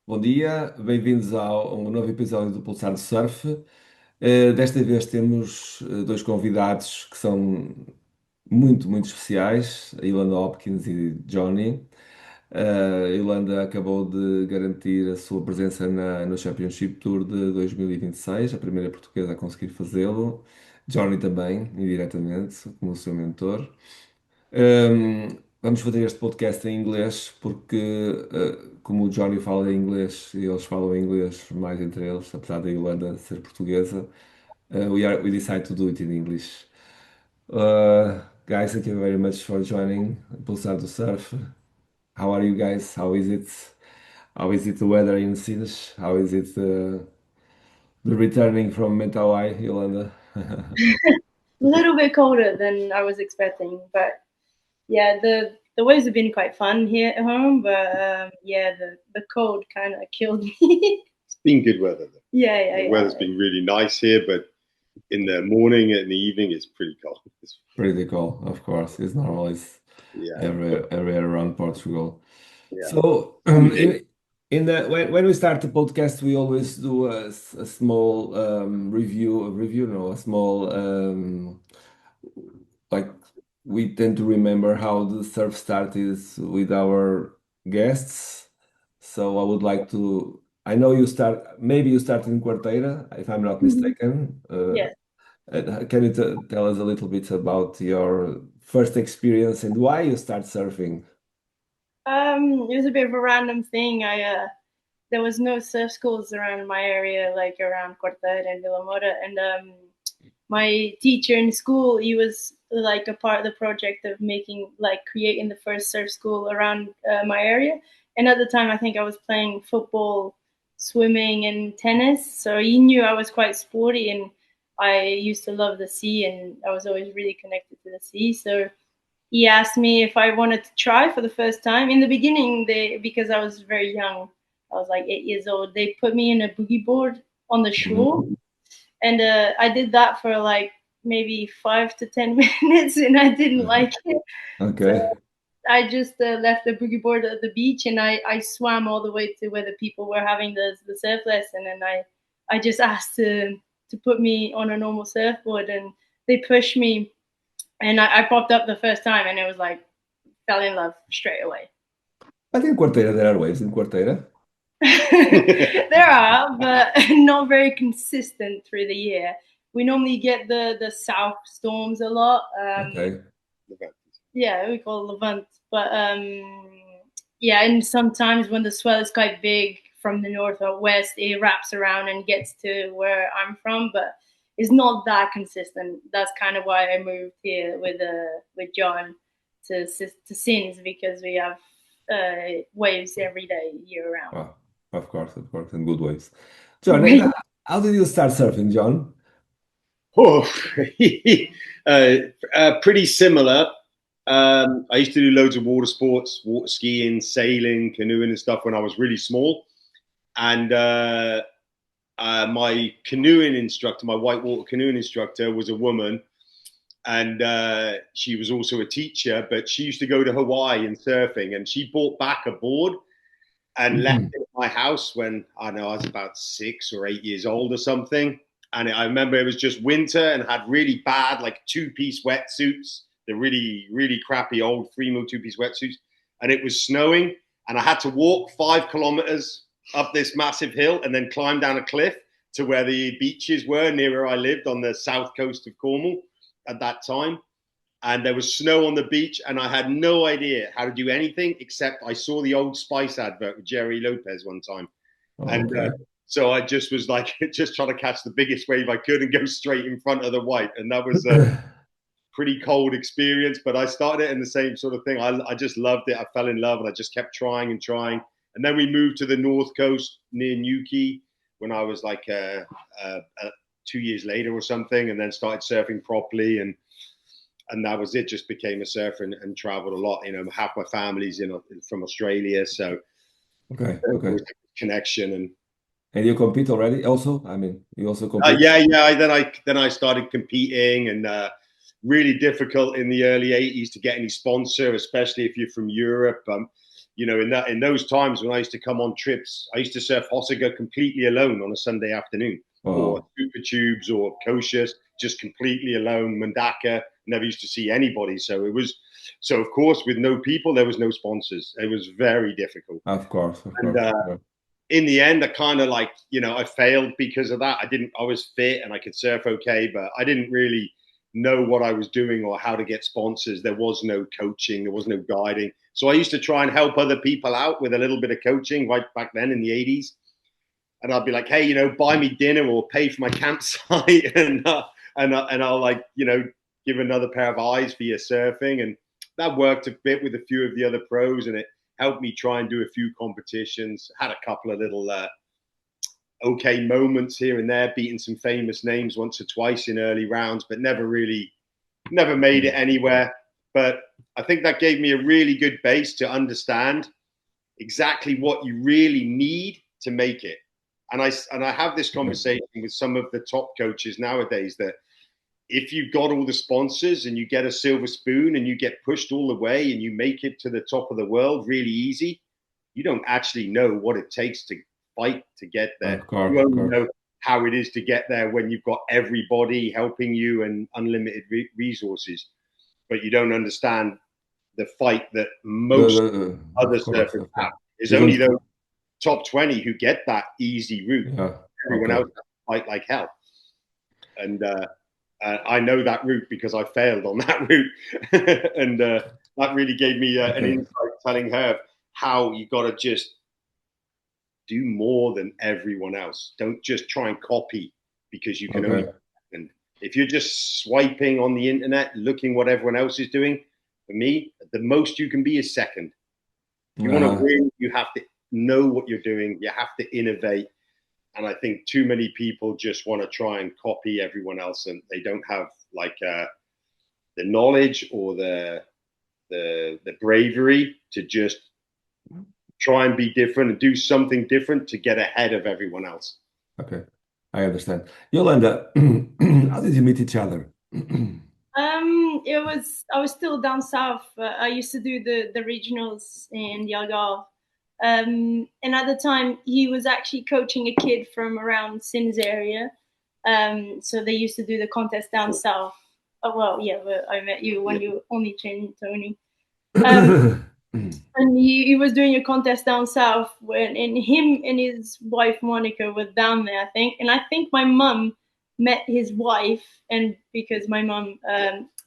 Bom dia, bem-vindos a um novo episódio do Pulsar do Surf. Desta vez temos dois convidados que são muito especiais, a Yolanda Hopkins e Johhny. A Yolanda acabou de garantir a sua presença no Championship Tour de 2026, a primeira portuguesa a conseguir fazê-lo. Johhny também, indiretamente, como seu mentor. Vamos fazer este podcast em inglês porque, como o Johnny fala em inglês e eles falam inglês mais entre eles, apesar da Yolanda ser portuguesa, we decide to do it in English. Guys, thank you very much for joining Pulsar do Surf. How are you guys? How is it? How is it the weather in Sines? How is it the returning from Mentawai, Yolanda? A little bit colder than I was expecting, but yeah, the waves have been quite fun here at home, but yeah, the cold kind of killed me. It's been good weather though. Yeah. The weather's been really nice here, but in the morning and the evening it's pretty cold. Pretty cool, of course. It's normal. It's Yeah, everywhere around Portugal. yeah. So, in the when we start the podcast, we always do a small review, no, a small like we tend to remember how the surf started with our guests. So I would like to. I know maybe you started in Quarteira, if I'm not Mhm. mistaken. Yeah. Can you tell us a little bit about your first experience and why you start surfing? It was a bit of a random thing. There was no surf schools around my area, like around Cortez and Villa Mora, and my teacher in school, he was like a part of the project of creating the first surf school around my area. And at the time, I think I was playing football, swimming, and tennis. So he knew I was quite sporty, and I used to love the sea, and I was always really connected to the sea. So he asked me if I wanted to try for the first time. In the beginning, because I was very young, I was like 8 years old. They put me in a boogie board on the shore, Mhm. and I did that for like maybe 5 to 10 minutes, and I didn't like it. So Okay. I just left the boogie board at the beach, and I swam all the way to where the people were having the surf lesson, and I just asked to put me on a normal surfboard, and they pushed me, and I popped up the first time, and it was like fell in love straight away. I think Quarteira, there are waves in Quarteira. There are, but not very consistent through the year. We normally get the south storms a lot. Okay. Yeah, we call it Levant. But yeah, and sometimes when the swell is quite big from the north or west, it wraps around and gets to where I'm from, but it's not that consistent. That's kind of why I moved here with John to Sins, because we have waves every day year round. Well, of course, in good ways. John, and how did you start surfing, John? Oh, pretty similar. I used to do loads of water sports, water skiing, sailing, canoeing, and stuff when I was really small. And my canoeing instructor, my whitewater canoeing instructor, was a woman, and she was also a teacher. But she used to go to Hawaii and surfing, and she brought back a board and left Mhm. it at my house when I don't know I was about 6 or 8 years old or something. And I remember it was just winter and had really bad like two-piece wetsuits, the really crappy old 3 mil two-piece wetsuits, and it was snowing, and I had to walk 5 kilometers up this massive hill and then climb down a cliff to where the beaches were near where I lived on the south coast of Cornwall at that time, and there was snow on the beach, and I had no idea how to do anything except I saw the Old Spice advert with Jerry Lopez one time, Oh, and okay. so I just was like just trying to catch the biggest wave I could and go straight in front of the white, and that was a pretty cold experience. But I started it in the same sort of thing. I just loved it. I fell in love, and I just kept trying and trying. And then we moved to the north coast near Newquay when I was like 2 years later or something, and then started surfing properly, and that was it. Just became a surfer and traveled a lot. You know, half my family's from Australia, so Okay, there okay. was a connection. And you compete already also? I mean, you also compete? Yeah. Then I started competing, and really difficult in the early '80s to get any sponsor, especially if you're from Europe. you know, in those times when I used to come on trips, I used to surf Hossega completely alone on a Sunday afternoon, or Wow. Super Tubes or Koshas, just completely alone. Mandaka, never used to see anybody. So of course, with no people, there was no sponsors. It was very difficult. Of course, of And course. Yeah. in the end, I kind of like, you know, I failed because of that. I was fit and I could surf okay, but I didn't really know what I was doing or how to get sponsors. There was no coaching, there was no guiding. So I used to try and help other people out with a little bit of coaching right back then in the 80s. And I'd be like, hey, you know, buy me dinner or pay for my campsite and I'll like, you know, give another pair of eyes for your surfing. And that worked a bit with a few of the other pros, and it helped me try and do a few competitions. Had a couple of little okay moments here and there, beating some famous names once or twice in early rounds, but never made it anywhere. But I think that gave me a really good base to understand exactly what you really need to make it. And I have this conversation with some of the top coaches nowadays that if you've got all the sponsors and you get a silver spoon and you get pushed all the way and you make it to the top of the world really easy, you don't actually know what it takes to fight to get there. Of course, You of only course. know how it is to get there when you've got everybody helping you and unlimited resources, but you don't understand the fight that most other Of course, surfers of have. course. It's You only don't. those top 20 who get that easy route. Yeah. Everyone else Okay. has to fight like hell. And I know that route because I failed on that route. And that really gave me an Okay. insight telling her how you got to just do more than everyone else. Don't just try and copy because you can only. Okay. And if you're just swiping on the internet, looking what everyone else is doing, for me, the most you can be is second. If you want to Uh-huh. win, you have to know what you're doing. You have to innovate. And I think too many people just want to try and copy everyone else, and they don't have like the knowledge or the bravery to just try and be different and do something different to get ahead of everyone else. Okay. I understand. Yolanda, how did you meet each other? It was I was still down south. I used to do the regionals in Yargal. And at the time, he was actually coaching a kid from around Sins area. So they used to do the contest down south. Oh, well, yeah, but I met you when you only trained Tony. Um, and he was doing a contest down south when and him and his wife Monica were down there, I think. And I think my mum met his wife, and because my mum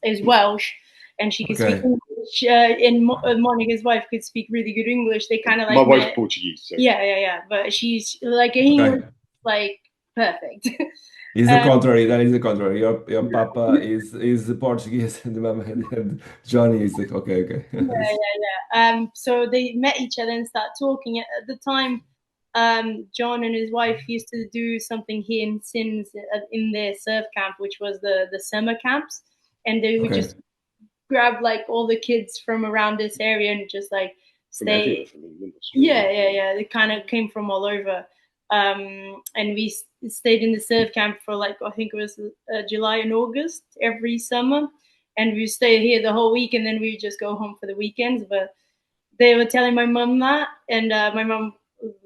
is Welsh and she could speak Okay. English, and Monica's wife could speak really good English. They kind of My like wife's met. Portuguese, so Yeah. But she's like English, Okay. like perfect. It's the um, contrary. That is the contrary. Your yeah. papa is Portuguese and the mama and Johnny is the okay. Okay. yeah. So they met each other and started talking. At the time, John and his wife used to do something here in Sins in their surf camp, which was the summer camps, and they would just Okay. grab like all the kids from around this area and just like From everywhere, stay. from England, Australia. Yeah. They kind of came from all over. And we stayed in the surf camp for like I think it was July and August every summer, and we stay here the whole week, and then we just go home for the weekends. But they were telling my mum that, and my mum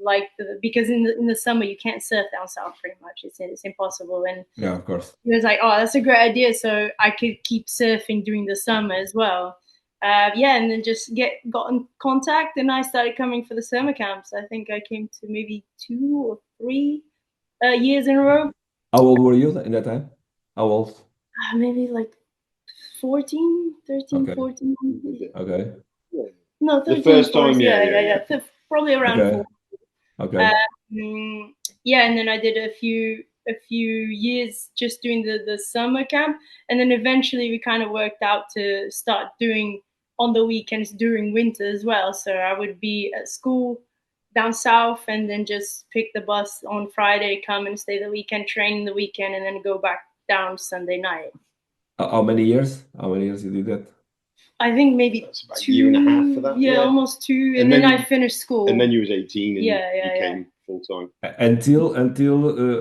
like because in the summer you can't surf down south pretty much. It's impossible, and Yeah, of course. he was like, "Oh, that's a great idea." So I could keep surfing during the summer as well. Yeah, and then just got in contact, and I started coming for the summer camps. I think I came to maybe 2 or 3 years in a row. How old were you in that time? How old? Maybe like 14, 13, Okay. 14. Okay. No, The 13, first 14. time, Yeah. Probably around Okay. 4. Okay. Yeah, and then I did a few years just doing the summer camp, and then eventually we kind of worked out to start doing on the weekends during winter as well. So I would be at school down south, and then just pick the bus on Friday, come and stay the weekend, train the weekend, and then go back down Sunday night. How many years? How many years you did that? I think maybe That's about a two. year and a half for that. Yeah, Yeah. almost 2, and And then then I finished school. and then you was 18 and Yeah. you came full time. Until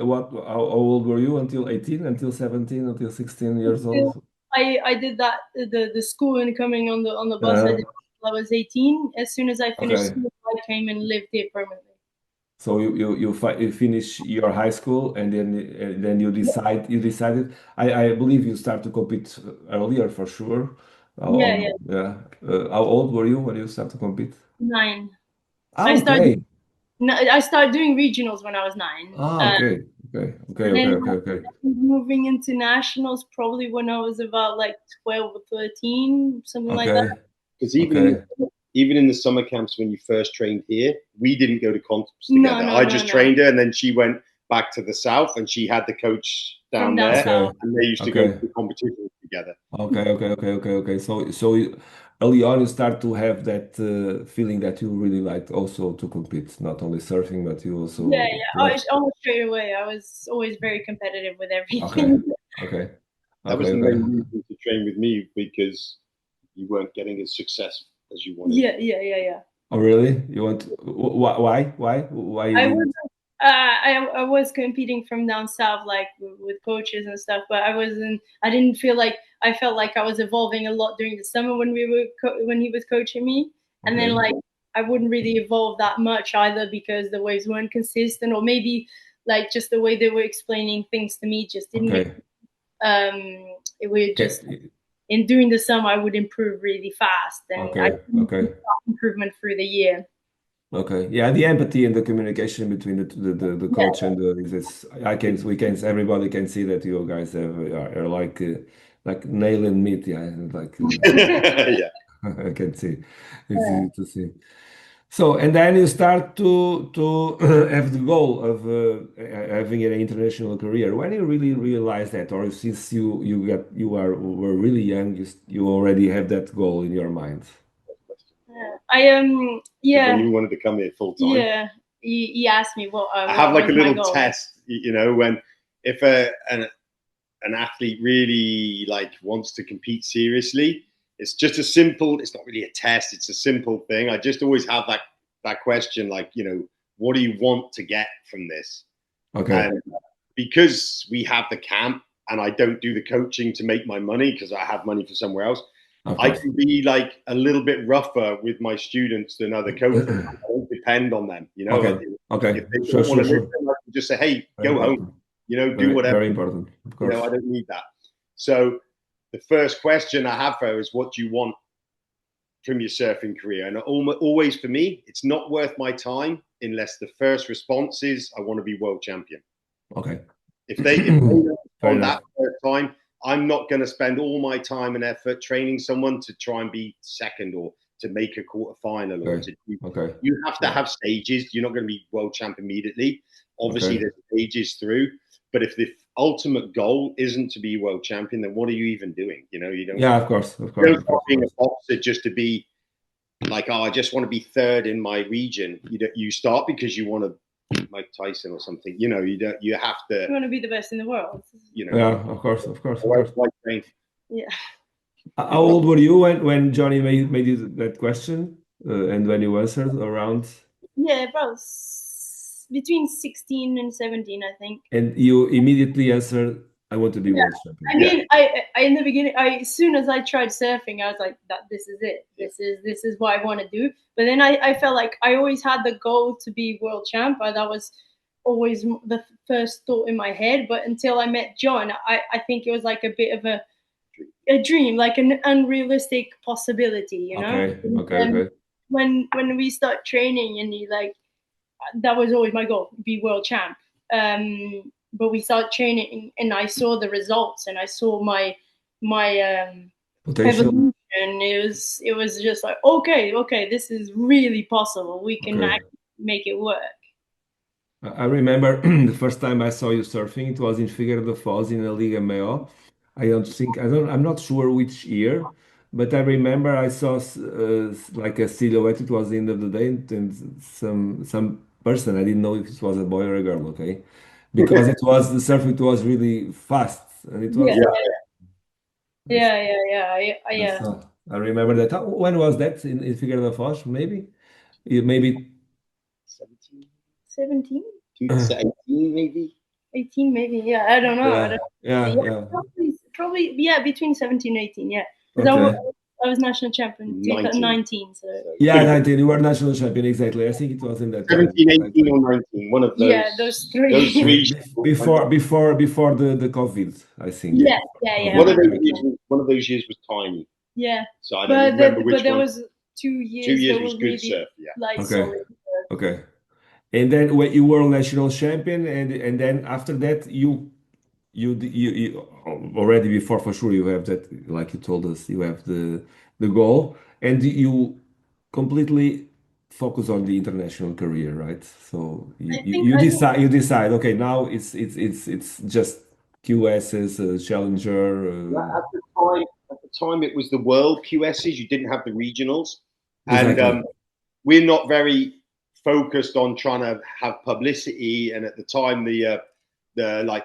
what? How old were you? Until 18? Until 17? Until 16 years old? I did that the school and coming on the bus. I Uh, did I was 18. As soon as I finished Okay. school, I came and lived here permanently. So you finish your high school and then you decided. I believe you start to compete earlier for sure. Yeah, yeah, Yeah. How old were you when you start to compete? 9. Ah, I started. okay. No, I started doing regionals when I was 9, Ah, okay. Okay. Okay. and Okay. then Okay. Okay. moving into nationals probably when I was about like 12 or 13, something like that. Okay. Because Okay. even in the summer camps when you first trained here, we didn't go to comps No, together. no, I no, just no. trained her, and then she went back to the south, and she had the coach From down down there, Okay. south. and they used to go to Okay. the competitions together. Okay. Okay. Okay. Okay. Okay. So early on you start to have that feeling that you really like also to compete, not only surfing, but you Yeah, also yeah. like. Almost straight away. I was always very competitive with Okay. everything. Okay. That was Okay. the Okay. main reason to train with me because you weren't getting as successful as you wanted. Yeah, yeah, yeah, yeah. Oh, really? You want why you I was didn't? I was competing from down south, like with coaches and stuff, but I wasn't. I didn't feel like I felt like I was evolving a lot during the summer when when he was coaching me, and then Okay. like I wouldn't really evolve that much either because the waves weren't consistent, or maybe like just the way they were explaining things to me just didn't make. Okay. It would just Okay. and during the summer I would improve really fast, and I Okay. didn't see Okay. that improvement through the year. Okay. Yeah, the empathy and the communication between the Yeah, coach and the is we can everybody can see that you guys are like nail and meat. Yeah, like Yeah. I can see. It's easy to see. So, and then you start to have the goal of having an international career. When you really realize that, or since were really young, you already have that goal in your mind. yeah. I When yeah. you wanted to come here full time. Yeah, he asked me I have what like was a my little goal. test, when if an athlete really like wants to compete seriously, it's just a simple. It's not really a test. It's a simple thing. I just always have that question, like what do you want to get from this? Okay, And because we have the camp, and I don't do the coaching to make my money because I have money for somewhere else. of I course. can be like a little bit rougher with my students than other coaches. I don't depend on them. Okay, If okay, they sure, don't want sure, to sure. listen, I can just say, "Hey, Very go home. important. Do Very, whatever." very important. Of course. I don't need that. So the first question I have for her is, "What do you want from your surfing career?" And always for me, it's not worth my time unless the first response is, "I want to be world champion." Okay. If they don't Fair respond that enough. first time, I'm not going to spend all my time and effort training someone to try and be second or to make a quarter final or Okay. to. Okay. You have to Yeah. have stages. You're not going to be world champ immediately. Obviously, Okay. there's stages through. But if the ultimate goal isn't to be world champion, then what are you even doing? Yeah, of course, of You course, don't of start course, of being a course. boxer just to be like, oh, I just want to be third in my region. You start because you want to beat Mike Tyson or something. You don't. You have to. You want to be the best in the world. You know. Yeah, of course, of course, of Why, course. why train? Yeah, How old were you when Johnny made you that question, and when you answered around, yeah, about between 16 and 17, I think. and you immediately answered, "I want to be Yeah, world champion." I Yeah. mean, I in the beginning, as soon as I tried surfing, I was like, that this is it. This is what I want to do. But then I felt like I always had the goal to be world champ. That was always the first thought in my head. But until I met John, I think it was like a bit of a dream, like an unrealistic possibility, Okay, And okay, then okay, when we start training, and you like, that was always my goal, be world champ. But we started training, and I saw the results, and I saw my potential. evolution. It was just like, okay, this is really possible. We can Okay. actually make it work. I remember the first time I saw you surfing, it was in Figueira da Foz in a Liga Maior. I'm not sure which year, but I remember I saw like a silhouette. It was the end of the day, and some person. I didn't know if it was a boy or a girl. Okay, because it was the surf. It was really fast, and it was. Yeah, Yeah. I, yeah. I remember that. When was that in Figueira da Foz? Maybe, maybe. 17, 17, 18 maybe. 18, maybe. Yeah, I don't know. Yeah, Yeah, yeah, yeah. probably, yeah, between 17 and 18. Yeah, because Okay. I was national champion 19. 19. So Yeah, 19. You were national champion, exactly. I think it was in that time, 17, 18, exactly. or 19. One of those. yeah, those three. Those three. Before the COVID, I think. yeah, yeah, yeah. One of those 100%. years. One of those years was tiny. Yeah, So I don't remember which but there one. was 2 years 2 years that was were good really surf. Yeah. like Okay, solid. okay. And then when you were national champion, and then after that, you already before for sure you have that, like you told us, you have the goal, and you completely focus on the international career, right? So you decide, okay, now it's just QSs, challenger, At the time, it was the world QSs. You didn't have the regionals, and exactly. we're not very focused on trying to have publicity. And at the time, the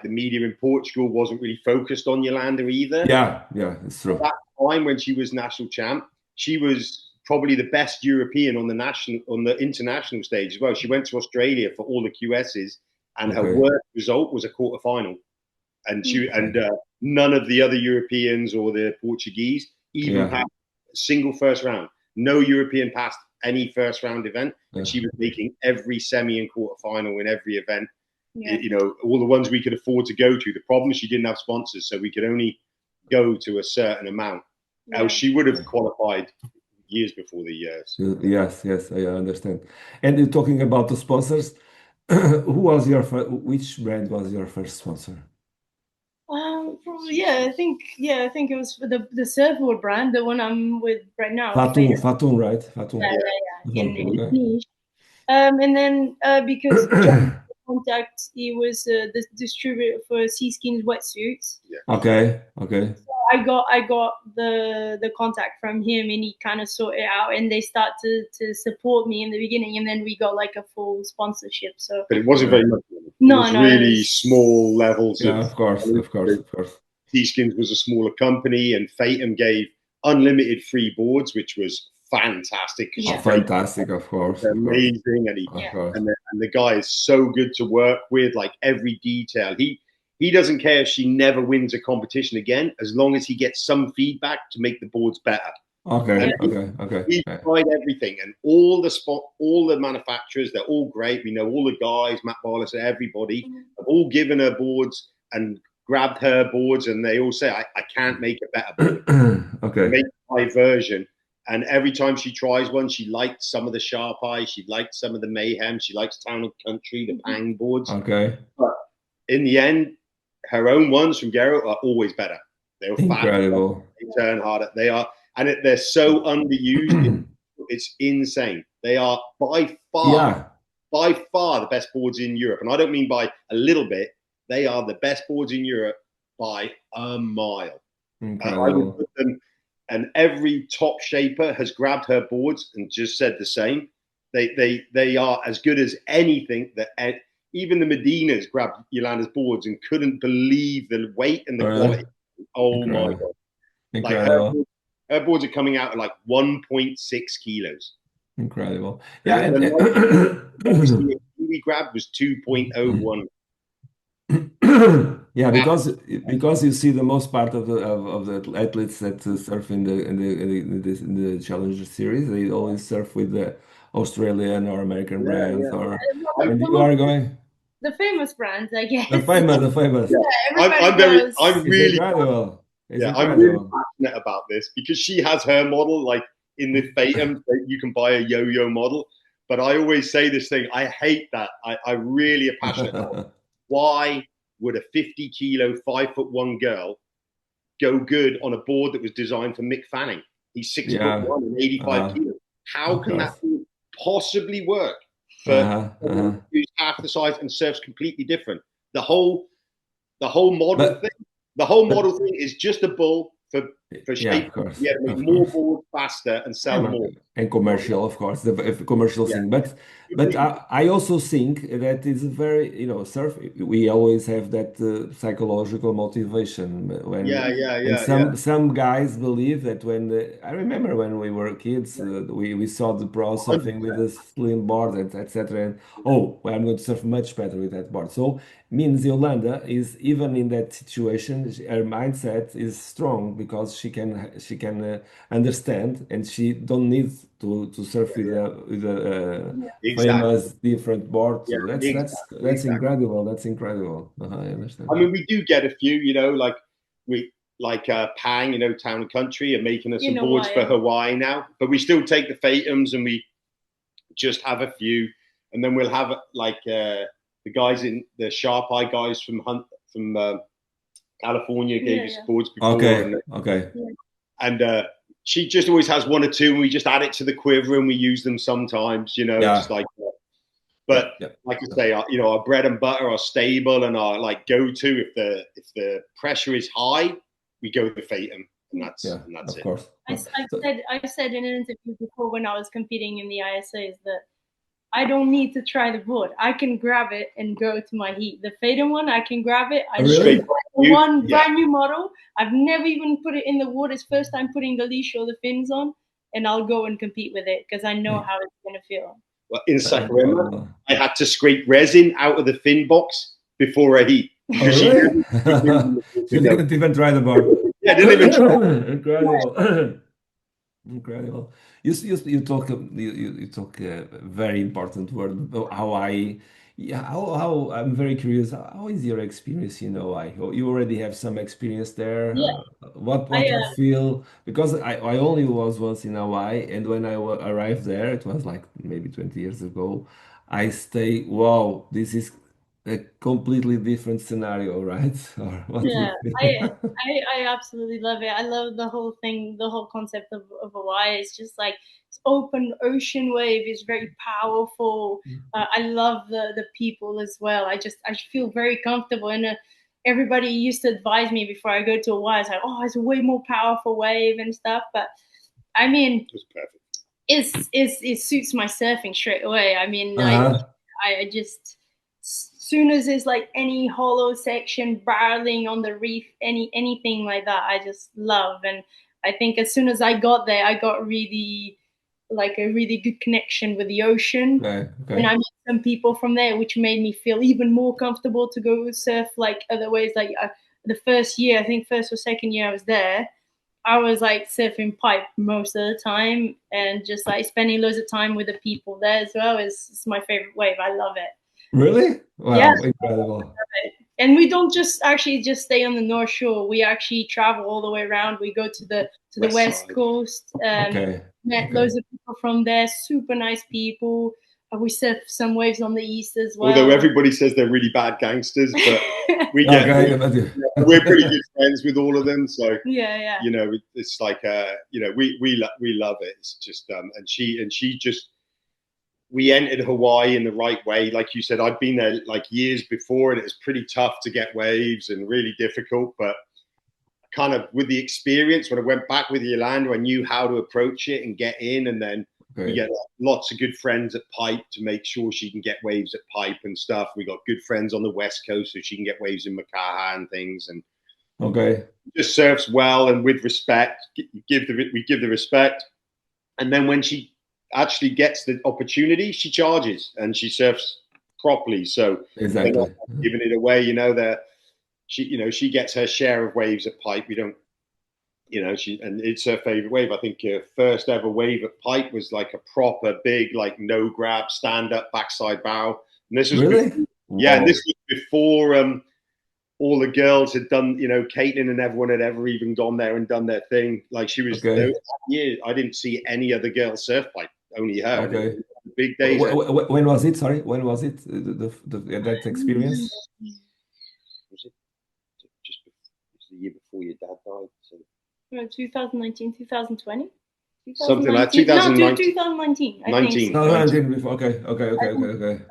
media in Portugal wasn't really focused on Yolanda either. Yeah, it's At true. that time, when she was national champ, she was probably the best European on the international stage as well. She went to Australia for all the QSs, and her Okay, worst result was a quarterfinal. And okay. none of the other Europeans or the Portuguese even Yeah, passed a single first round. No European passed any first round event, yeah. and she was making every semi and quarter final in every event. Yeah, All the ones we could afford to go to. The problem is she didn't have sponsors, so we could only go to a certain amount. Else yeah. she would have qualified years before the years. Yes, I understand. And you're talking about the sponsors. Which brand was your first sponsor? Probably, I think it was for the surfboard brand, the one I'm with right now, Face. Fatun, right? Yeah, Fatun. Yeah, yeah, Fatun, in okay. niche. And then because John Contact, he was the distributor for Seaskin's wetsuits. yeah. Okay. So I got the contact from him, and he kind of sorted it out, and they start to support me in the beginning, and then we got like a full sponsorship. So But it wasn't Okay. very much. It no, was no, it really was small levels Yeah, of. of course. Seaskins was a smaller company, and Fathom gave unlimited free boards, which was fantastic because Oh, she yeah, breaks fantastic, of course, of course, amazing, and of yeah, course. the guy is so good to work with, like every detail. He doesn't care if she never wins a competition again, as long as he gets some feedback to make the boards better. yeah, And Okay. he Yeah. tried everything, and all the manufacturers, they're all great. We know all the guys, Matt Barlis, everybody have all given her boards and grabbed her boards, and they all say, I can't make a better board. Okay. Make my version. And every time she tries one, she liked some of the Sharp Eye, she liked some of the Mayhem, she likes Town and Country, the Pang boards. Okay. But in the end, her own ones from Gero are always better. They're faster, Incredible. they turn harder. They are, and they're so underused. It's insane. They are Yeah, by far the best boards in Europe. And I don't mean by a little bit. They are the best boards in Europe by a mile. I would incredible. put them, and every top shaper has grabbed her boards and just said the same. They are as good as anything that even the Medinas grabbed Yolanda's boards and couldn't believe the weight and the Really? quality. Oh my Incredible. god! Like Incredible. her boards are coming out at like 1.6 kilos. Incredible. Yeah, The and lightest we grabbed was 2.01. yeah, because you see the most part of the athletes that surf in the Challenger series, they always surf with the Australian or American Yeah, brands, yeah. or the, and the you most are going the famous brands, I guess. the famous. Yeah. Yeah, everybody I'm knows. It's really, incredible. It's yeah, I'm really incredible. passionate about this because she has her model, like in the Fatum, that you can buy a yo-yo model. But I always say this thing, I hate that. I really am passionate about why would a 50 kilo, 5'1" girl go good on a board that was designed for Mick Fanning? He's 6'1" Yeah. and 85 Uh-huh. kilos. How Of can that course. possibly work for Uh-huh. someone Uh-huh. who's half the size and surfs completely different? The whole the whole model But thing, the whole but model thing is just a bull for yeah, shape. of course. Yeah, to make Of more course. boards faster and Yeah, sell more. and commercial, of course, the commercial Yeah, thing. But completely. I also think that is a very, surf. We always have that psychological motivation Yeah, yeah, and yeah, yeah. some guys believe that I remember when we were kids, we saw the pro surfing with 100%. a slim board, and etc. And oh, well, I'm going to surf much better with that board. So means Yolanda is even in that situation, her mindset is strong because she can understand, and she don't need to surf with a Exactly. famous different board. So Yeah, that's exactly. incredible. That's incredible. I understand. I mean, we do get a few, like we like Pang, Town and Country, are making us You some know boards why? for Hawaii now, but we still take the Fatums and we just have a few, and then we'll have like the guys in the Sharp Eye guys from California gave us boards before, Okay, okay. and she just always has one or two, and we just add it to the quiver and we use them sometimes, just Yeah, like. yeah, But yeah. like I say, our bread and butter, our stable, and our like go to if the pressure is high, we go with the Fatum, and Yeah, that's of it. course. So, I said in an interview before when I was competing in the ISAs that I don't need to try the board. I can grab it and go to my heat. The Faden one, I can grab it. I just Straight really? one yeah. brand new model. I've never even put it in the water. It's first time putting the leash or the fins on, and I'll go and compete with it because I know how it's gonna feel. Well, in Sakurima, Incredible. I had to scrape resin out of the fin box before I heat Oh, because she really? never You didn't even try the board. yeah, didn't even try. Incredible. Incredible. You talk you talk a very important word. How I yeah how I'm very curious. How is your experience in Hawaii? You already have some experience there. Yeah, I What you feel? Because I only was once in Hawaii, and when I arrived there, it was like maybe 20 years ago. I stay. Wow, this is a completely different scenario, right? Or what do you yeah, I, feel? I absolutely love it. I love the whole thing, the whole concept of Hawaii. It's just like it's open ocean wave is very powerful. I love the people as well. I feel very comfortable and. Everybody used to advise me before I go to Hawaii. It's like, oh, it's a way more powerful wave and stuff. But I mean, It was perfect. it suits my surfing straight away. I mean, Uh-huh. I just soon as there's like any hollow section barreling on the reef, anything like that, I just love. And I think as soon as I got there, I got really like a really good connection with the ocean. Okay, And I okay. met some people from there, which made me feel even more comfortable to go surf like other ways. Like the first year, I think first or second year I was there, I was like surfing pipe most of the time and just like spending loads of time with the people there as well. It's my favorite wave. I love it. Really? Yeah. Wow, incredible. And we don't just actually just stay on the North Shore. We actually travel all the way around. We go to the West West side. Coast. Okay, Met okay. loads of people from there. Super nice people. We surf some waves on the East as Although well. everybody says they're really bad gangsters, but we get Okay, but you. we're pretty good friends with all of them. So Yeah. it's like we love it. It's just and she just we entered Hawaii in the right way. Like you said, I'd been there like years before, and it was pretty tough to get waves and really difficult. But kind of with the experience, when I went back with Yolanda, I knew how to approach it and get in, and then we Okay, get lots of good friends at Pipe to make sure she can get waves at Pipe and stuff. We got good friends on the West Coast so she can get waves in Makaha and things, and okay. just surfs well and with respect. We give the respect, and then when she actually gets the opportunity, she charges and she surfs properly. So they're not Exactly. giving it away. She gets her share of waves at Pipe. We don't. And it's her favorite wave. I think her first ever wave at Pipe was like a proper big, like no grab, stand up, backside bow. And this was Really? before, yeah, and Wow. this was before all the girls had done, Caitlin and everyone had ever even gone there and done their thing. Like she was there. Okay, Yeah, I didn't see any other girl surf like only her. And it okay. was big days. When was it? Sorry, when was it? That experience? Was it just the year before your dad died? So 2019, 2020? something like 2019. 2019. No, 2019, I think. 19, No, no, I 19. didn't before. Okay, okay, okay, I okay, think okay.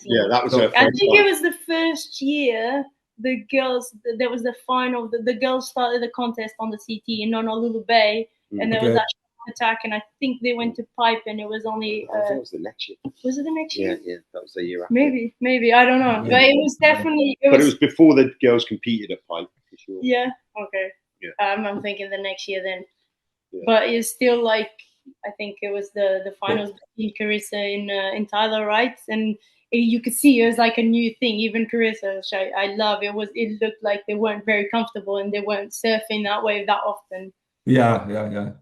Yeah, 2019. that was her So, I first think it time. was the first year the girls, there was the final, the girls started the contest on the CT in Honolulu Bay, and there was okay. that attack, and I think they went to Pipe, and it was only, I think it was the next year. was it the next year? Yeah, that was the year after. Maybe, I don't know. But Okay. it was definitely, But it was before the girls competed at Pipe, for sure. yeah, okay. Yeah. I'm thinking the next year then. Yeah. But it's still like I think it was the finals Well, between Carissa in Tyler Wright, and you could see it was like a new thing. Even Carissa, which I love, it looked like they weren't very comfortable and they weren't surfing that wave that often. Yeah.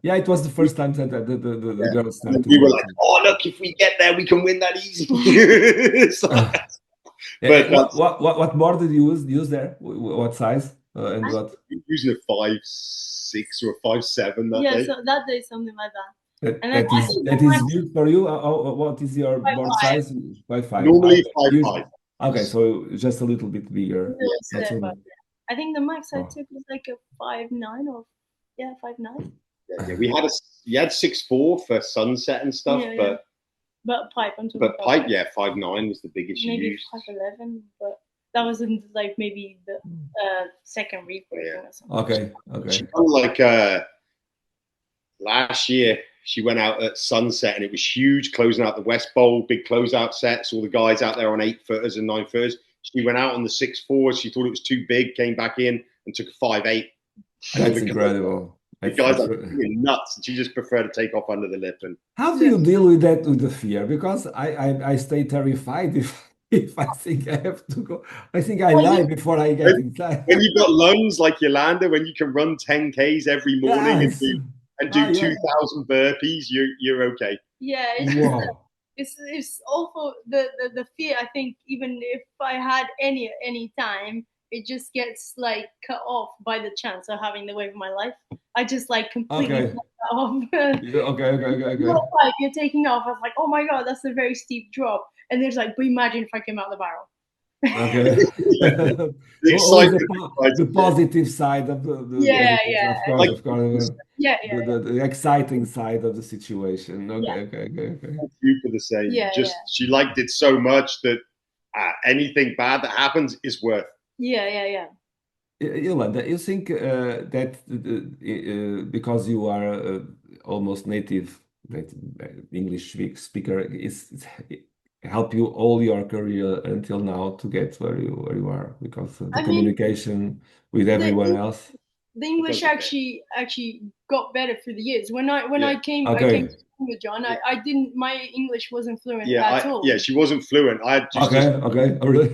It was the first time that the Yeah. girls And started then to we were go like, to. oh, look, if we get there, we can win that easy. So, but What board did you use there? What size and I, what? using a 5'6" or a 5'7" that yeah, day. so that day something like that. That, And then that I is think the that is max big for you. What is your five board five, size? 5'5". Normally Okay, 5'5". okay, so just a little bit a bigger. little Not step so. up. I think the max I Oh. took was like a 5'9" or yeah 5'9". Yeah, we had you had 6'4" for sunset and stuff, Yeah. But pipe, I'm talking but about pipe, pipe. yeah, 5'9" was the biggest you Maybe used. 5'11", but that was in like maybe the second week Yeah. or something. Okay. She kind of like last year she went out at sunset and it was huge, closing out the West Bowl, big closeout sets, all the guys out there on 8-footers and 9-footers. She went out on the 6'4". She thought it was too big, came back in and took a 5'8". And all That's incredible. the guys like nuts, and she just preferred to take off under the lip. And How do Yeah. you deal with that, with the fear? Because I stay terrified if if I think I have to go. I think I Well, lie before I get inside. when you've got lungs like Yolanda, when you can run 10Ks every morning and Yes. do Yeah. 2,000 burpees, you're okay. yeah, it's just Wow. it's also the fear. I think even if I had any time, it just gets like cut off by the chance of having the wave of my life. I just like completely Okay. cut that off. Yeah, okay. Like you're taking off. I was like, oh my god, that's a very steep drop. And there's like, but imagine if I came out the barrel. Okay. The Always excitement, the positive side of Yeah, everything. yeah, like Of course. yeah, The exciting side of the situation. yeah, Okay. you for the same. yeah, Just she liked it so much that anything bad that happens is worth. yeah. Yolanda, you think that because you are almost English speaker, is help you all your career until now to get where you are because of the I mean, communication with everyone the else? the English That's okay. actually got better through the years. When Yeah, I came to Okay, school with John, yeah, I didn't my English wasn't fluent yeah. at all. Yeah, she wasn't fluent. I had just okay, oh, really?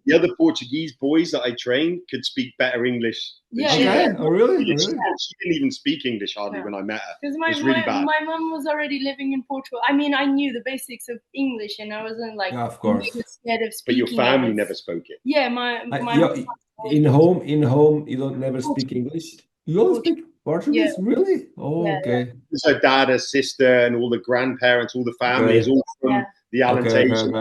the other Portuguese boys that I trained could speak better English than Yeah, she yeah, did. yeah. Okay, oh, really? Oh, She, really? she didn't even speak English hardly No. when I met her. Because It was really bad. my mom was already living in Portugal. I mean, I knew the basics of English, and I wasn't like Yeah, of course. mega scared of But your speaking it. family never spoke it. Yeah, my Yeah, whole family always spoke in home, you don't never speak Portuguese. English. You only Portuguese. speak Yeah, Portuguese, really? Oh, yeah, okay. So dad, her sister, and all the grandparents, all the family is Okay. all yeah, from the Alentejos.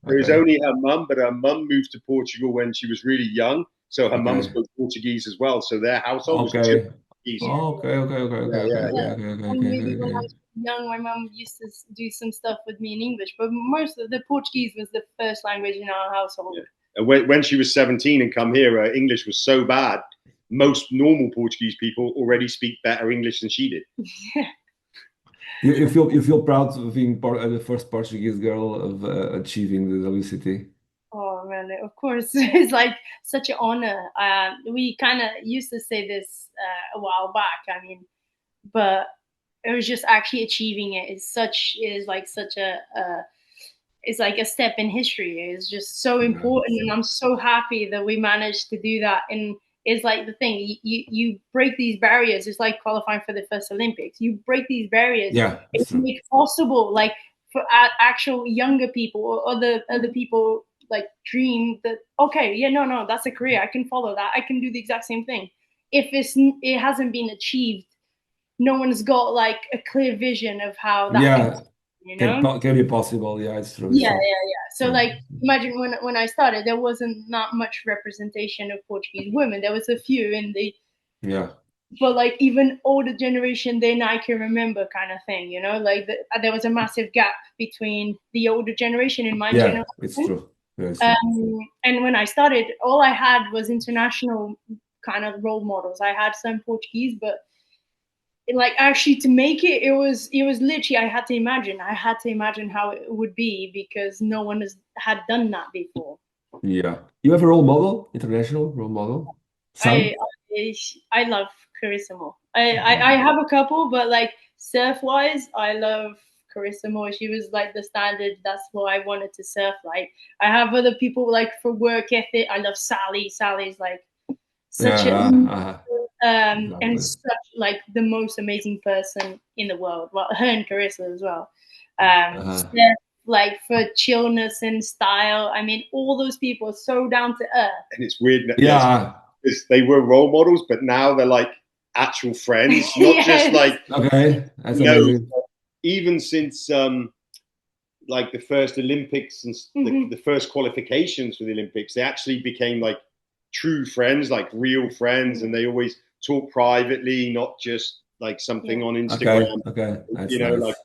There was Okay. only her mum, but her mum moved to Portugal when she was really young. So her mum Okay. spoke Portuguese as well. So their household was just Okay. Portuguese. yeah, Yeah, yeah, yeah. yeah. And maybe when I Okay. was young, my mom used to do some stuff with me in English, but most of the Portuguese was the first language in our household. Yeah. And when she was 17 and come here, her English was so bad. Most normal Portuguese people already speak better English than she did. You feel proud of being the first Portuguese girl of achieving the WCT? Oh man, of course, it's like such an honor. We kind of used to say this a while back. I mean, but it was just actually achieving it is like such a it's like a step in history. It's just so Yeah. important, and I'm so happy that we managed to do that. And it's like the thing you break these barriers. It's like qualifying for the first Olympics. You break these barriers. Yeah, It it's true. makes possible, like for actual younger people or other people, like dream that okay, yeah, no, that's a career. I can follow that. I can do the exact same thing. If it hasn't been achieved, no one's got like a clear vision of how that can, Yeah, you know. can be possible. Yeah, it's true. It's Yeah, true. yeah, yeah. So Yeah. like imagine when I started, there wasn't not much representation of Portuguese women. There was a few in the, Yeah. but like even older generation than I can remember, kind of thing. You know, like there was a massive gap between the older generation and my Yeah, generation. it's true. Yeah, it's true. And when I started, all I had was international kind of role models. I had some Portuguese, but like actually to make it, it was literally I had to imagine how it would be because no one had done that before. Yeah. You have a role model, international role model? I Some? I, I love Carissimo. I have a couple, but like surf wise, I love Carissimo. She was like the standard. That's what I wanted to surf like. I have other people like for work ethic. I love Sally. Sally's like such a and exactly. such like the most amazing person in the world. Well, her and Carissa as well. Uh-huh. Steph, like for chillness and style. I mean, all those people are so down to earth. And it's weird. Yes, Yeah. because they were role models, but now they're like actual friends, not just Yes. like, Okay. That's you know, amazing. even since like the first Olympics and the first qualifications for the Olympics, they actually became like true friends, like real friends, and they always talk privately, not just like something on Okay. Instagram. Okay. That's You know, like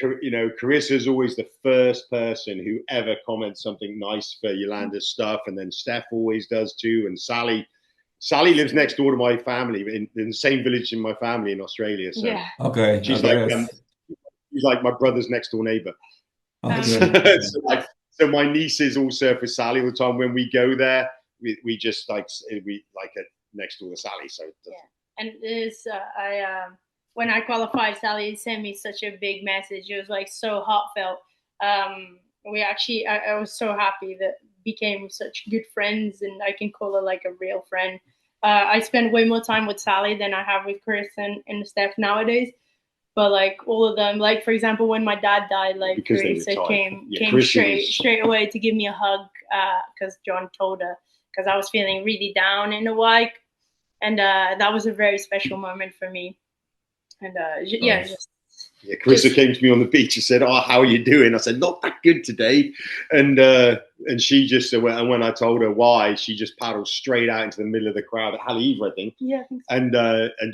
nice. Carissa's always the first person who ever comments something nice for Yolanda's stuff, and then Steph always does too, and Sally lives next door to my family in the same village in my family in Australia. So Yeah. Okay. she's Okay. like Yes. she's like my brother's next door neighbor. Okay. So, like, so my nieces all surf with Sally all the time. When we go there, we just like we like it next door to Sally. So Yeah, and this when I qualified, Sally sent me such a big message. It was like so heartfelt. We actually, I was so happy that became such good friends, and I can call her like a real friend. I spend way more time with Sally than I have with Chris and Steph nowadays. But like all of them, like for example, when my dad died, like because they Carissa retired. came straight away to give me a hug because John told her because I was feeling really down in a while, and that was a very special moment for me. And yeah, Nice. Carissa came to me on the beach and said, "Oh, how are you doing?" I said, "Not that good today," and she just and when I told her why, she just paddled straight out into the middle of the crowd at Haleiwa, I think. Yeah, I think so. And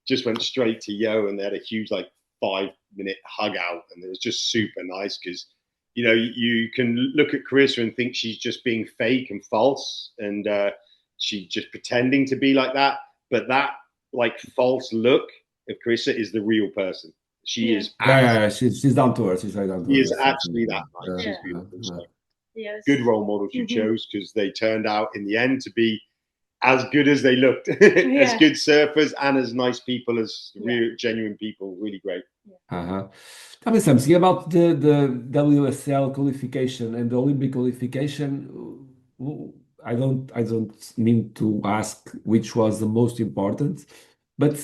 just went straight to Yo, and they had a huge like 5 minute hug out, and it was just super nice because you can look at Carissa and think she's just being fake and false, and she's just pretending to be like that, but that like false look of Carissa is the real person. She is Yeah. She's down to earth. She's right down to she earth. is Yes. actually Definitely. that nice. Yeah. She's Yeah. beautiful. So Yes. good role models you chose because they turned out in the end to be as good as they looked, as good surfers and as nice people, as real genuine people. Really great. Uh-huh. Tell me something about the WSL qualification and the Olympic qualification. I don't mean to ask which was the most important, but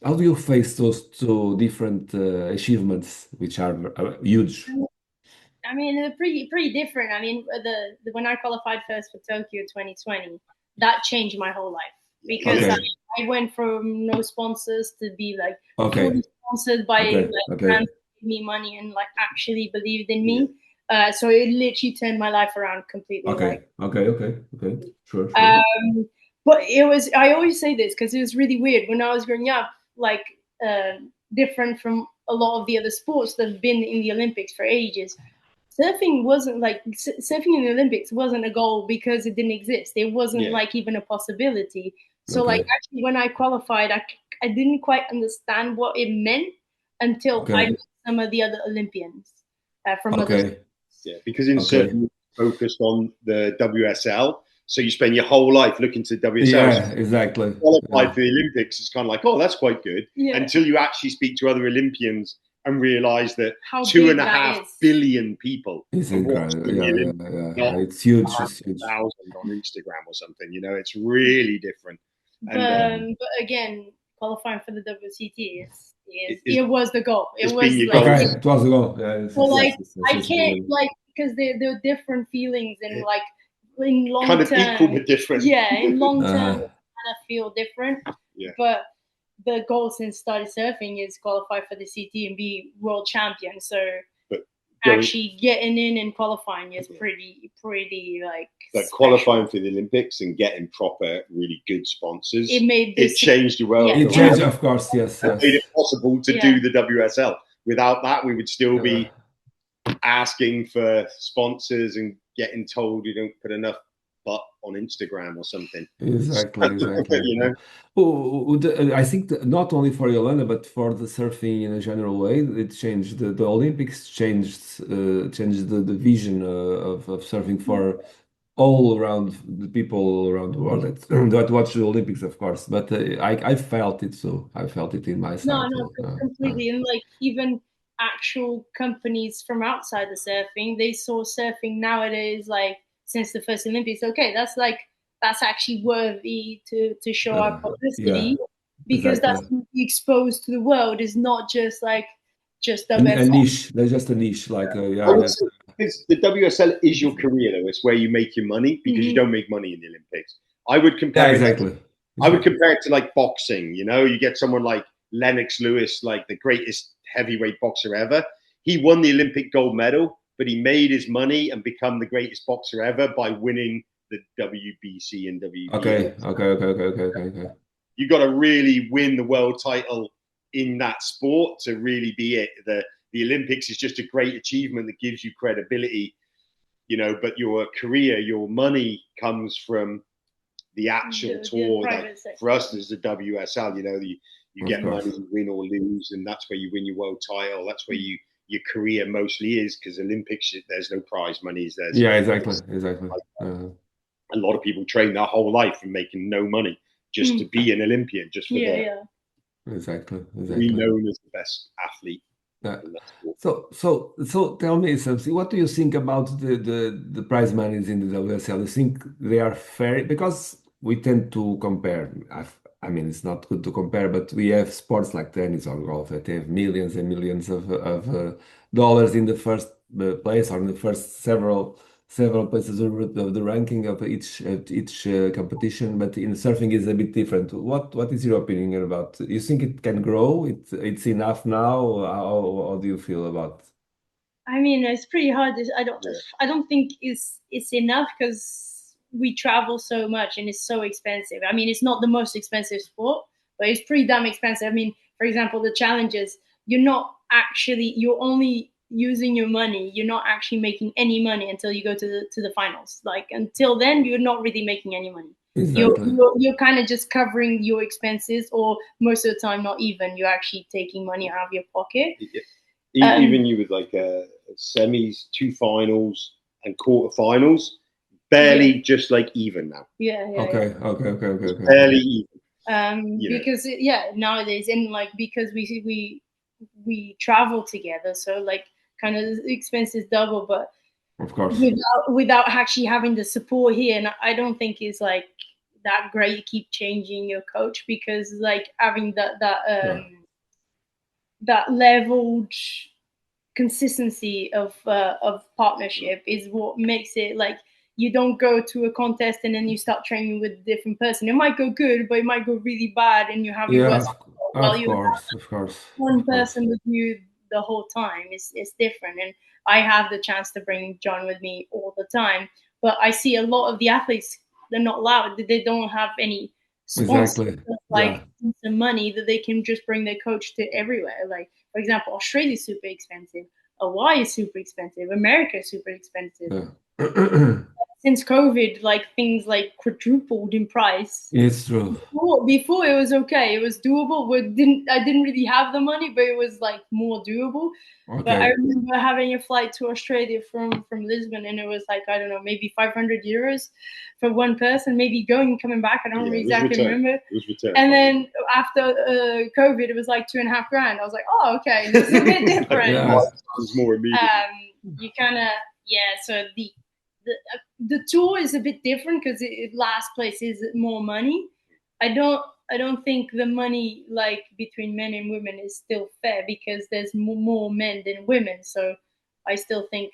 how do you face those two different achievements, which are huge? I mean, they're pretty different. I mean, when I qualified first for Tokyo 2020, that changed my whole life because Okay. I went from no sponsors to be like fully Okay. sponsored by Okay. like Okay. brands that gave me money and like actually believed in me. So it literally turned my life around completely. Okay. Like, Okay. Okay. Okay. Sure. Sure. but it was. I always say this because it was really weird when I was growing up. Like, different from a lot of the other sports that have been in the Olympics for ages, surfing wasn't like surfing in the Olympics wasn't a goal because it didn't exist. It wasn't like even a possibility. So like Okay. actually when I qualified, I didn't quite understand what it meant until I met Okay. some of the other Olympians from other. Okay. Yeah, because in Okay. surfing you're focused on the WSL, so you spend your whole life looking to WSL. So Yeah. Exactly. qualified Yeah. for the Olympics, it's kind of like, oh, that's quite good. Until you actually speak to other Olympians and realize that How 2.5 billion people It's are watching incredible. the Yeah. Olympics, Yeah. not Yeah. It's huge. It's huge. 100,000 on Instagram or something. It's really different. And But again, qualifying for the WCT it was the goal. It it's was been your like goal. Okay. It was a goal. Yeah. so like I It's can't brilliant. like because there are different feelings and like in long Kind of term, equal but different. yeah, in long term Uh-huh. kind of feel different. Yeah. But the goal since started surfing is qualify for the CT and be world champion. So But actually getting in and qualifying is pretty like like special. qualifying for the Olympics and getting proper, really good sponsors. It changed your world. It changed, of course. Yes. It made it possible to do the WSL. Without that, we would still be asking for sponsors and getting told you don't put enough butt on Instagram or something. Exactly. I think that not only for Yolanda, but for the surfing in a general way, it changed. The Olympics changed the vision of surfing for all around the people around the world that watch the Olympics, of course. But I felt it, so I felt it in my side. No, completely. And like even actual companies from outside the surfing, they saw surfing nowadays, like since the first Olympics. Okay, that's like that's actually worthy to show our Yeah, publicity, because exactly. that's exposed to the world. Is not just like just A WSL. niche. There's just a niche. Like I yeah, would that's say the WSL is your career, though. It's where you make your money because you don't make money in the Olympics. I would yeah, compare it. exactly. I would Exactly. compare it to like boxing. You know, you get someone like Lennox Lewis, like the greatest heavyweight boxer ever. He won the Olympic gold medal, but he made his money and become the greatest boxer ever by winning the WBC and WBA. Okay. You got to really win the world title in that sport to really be it. The Olympics is just a great achievement that gives you credibility, you know. But your career, your money comes from the actual tour. Like for us, there's the WSL. You know, you Of get money, course. you win or lose, and that's where you win your world title. That's where your career mostly is, because Olympics, there's no prize monies. There's Yeah, exactly. a lot of people train their whole life and making no money just to be an Olympian, just for Exactly. be known as the best athlete Yeah. in that sport. So tell me something. What do you think about the prize monies in the WSL? You think they are fair? Because we tend to compare. I mean, it's not good to compare, but we have sports like tennis or golf that have millions and millions of dollars in the first place or in the first several places of the ranking of each competition. But in surfing is a bit different. What is your opinion about? You think it can grow? It's enough now? How do you feel about? I mean, it's pretty hard. I don't think it's enough because we travel so much and it's so expensive. I mean, it's not the most expensive sport, but it's pretty damn expensive. I mean, for example, the challenges. You're only using your money. You're not actually making any money until you go to the finals. Like until then, you're not really making any money. Exactly. You're kind of just covering your expenses, or most of the time, not even. You're actually taking money out of your pocket. Even you with like semis, two finals, and quarterfinals, barely just like even now. Barely even. Because nowadays, and like because we travel together, so like kind of expenses double, but Of course. without actually having the support here, and I don't think it's like that great to keep changing your coach, because like having that leveled consistency of partnership is what makes it like you don't go to a contest and then you start training with a different person. It might go good, but it might go really bad, and you have your Yeah, worst while you of course, one of course. person with you the whole time. It's different. And I have the chance to bring John with me all the time, but I see a lot of the athletes, they're not allowed. They don't have any sponsors Exactly. like Yeah. some money that they can just bring their coach to everywhere. Like for example, Australia is super expensive, Hawaii is super expensive, America is super expensive. Yeah. Since COVID, like things like quadrupled in price. It's true. Before it was okay, it was doable. I didn't really have the money, but it was like more doable. But I Okay. remember having a flight to Australia from Lisbon, and it was like, I don't know, maybe 500 euros for one person, maybe going and coming back. I don't exactly remember. It was returned. And then after COVID, it was like 2.5 grand. I was like, oh, okay, this is a bit different. Yeah. Sounds more immediate. You kind of So the tour is a bit different because last place is more money. I don't think the money like between men and women is still fair, because there's more men than women. So I still think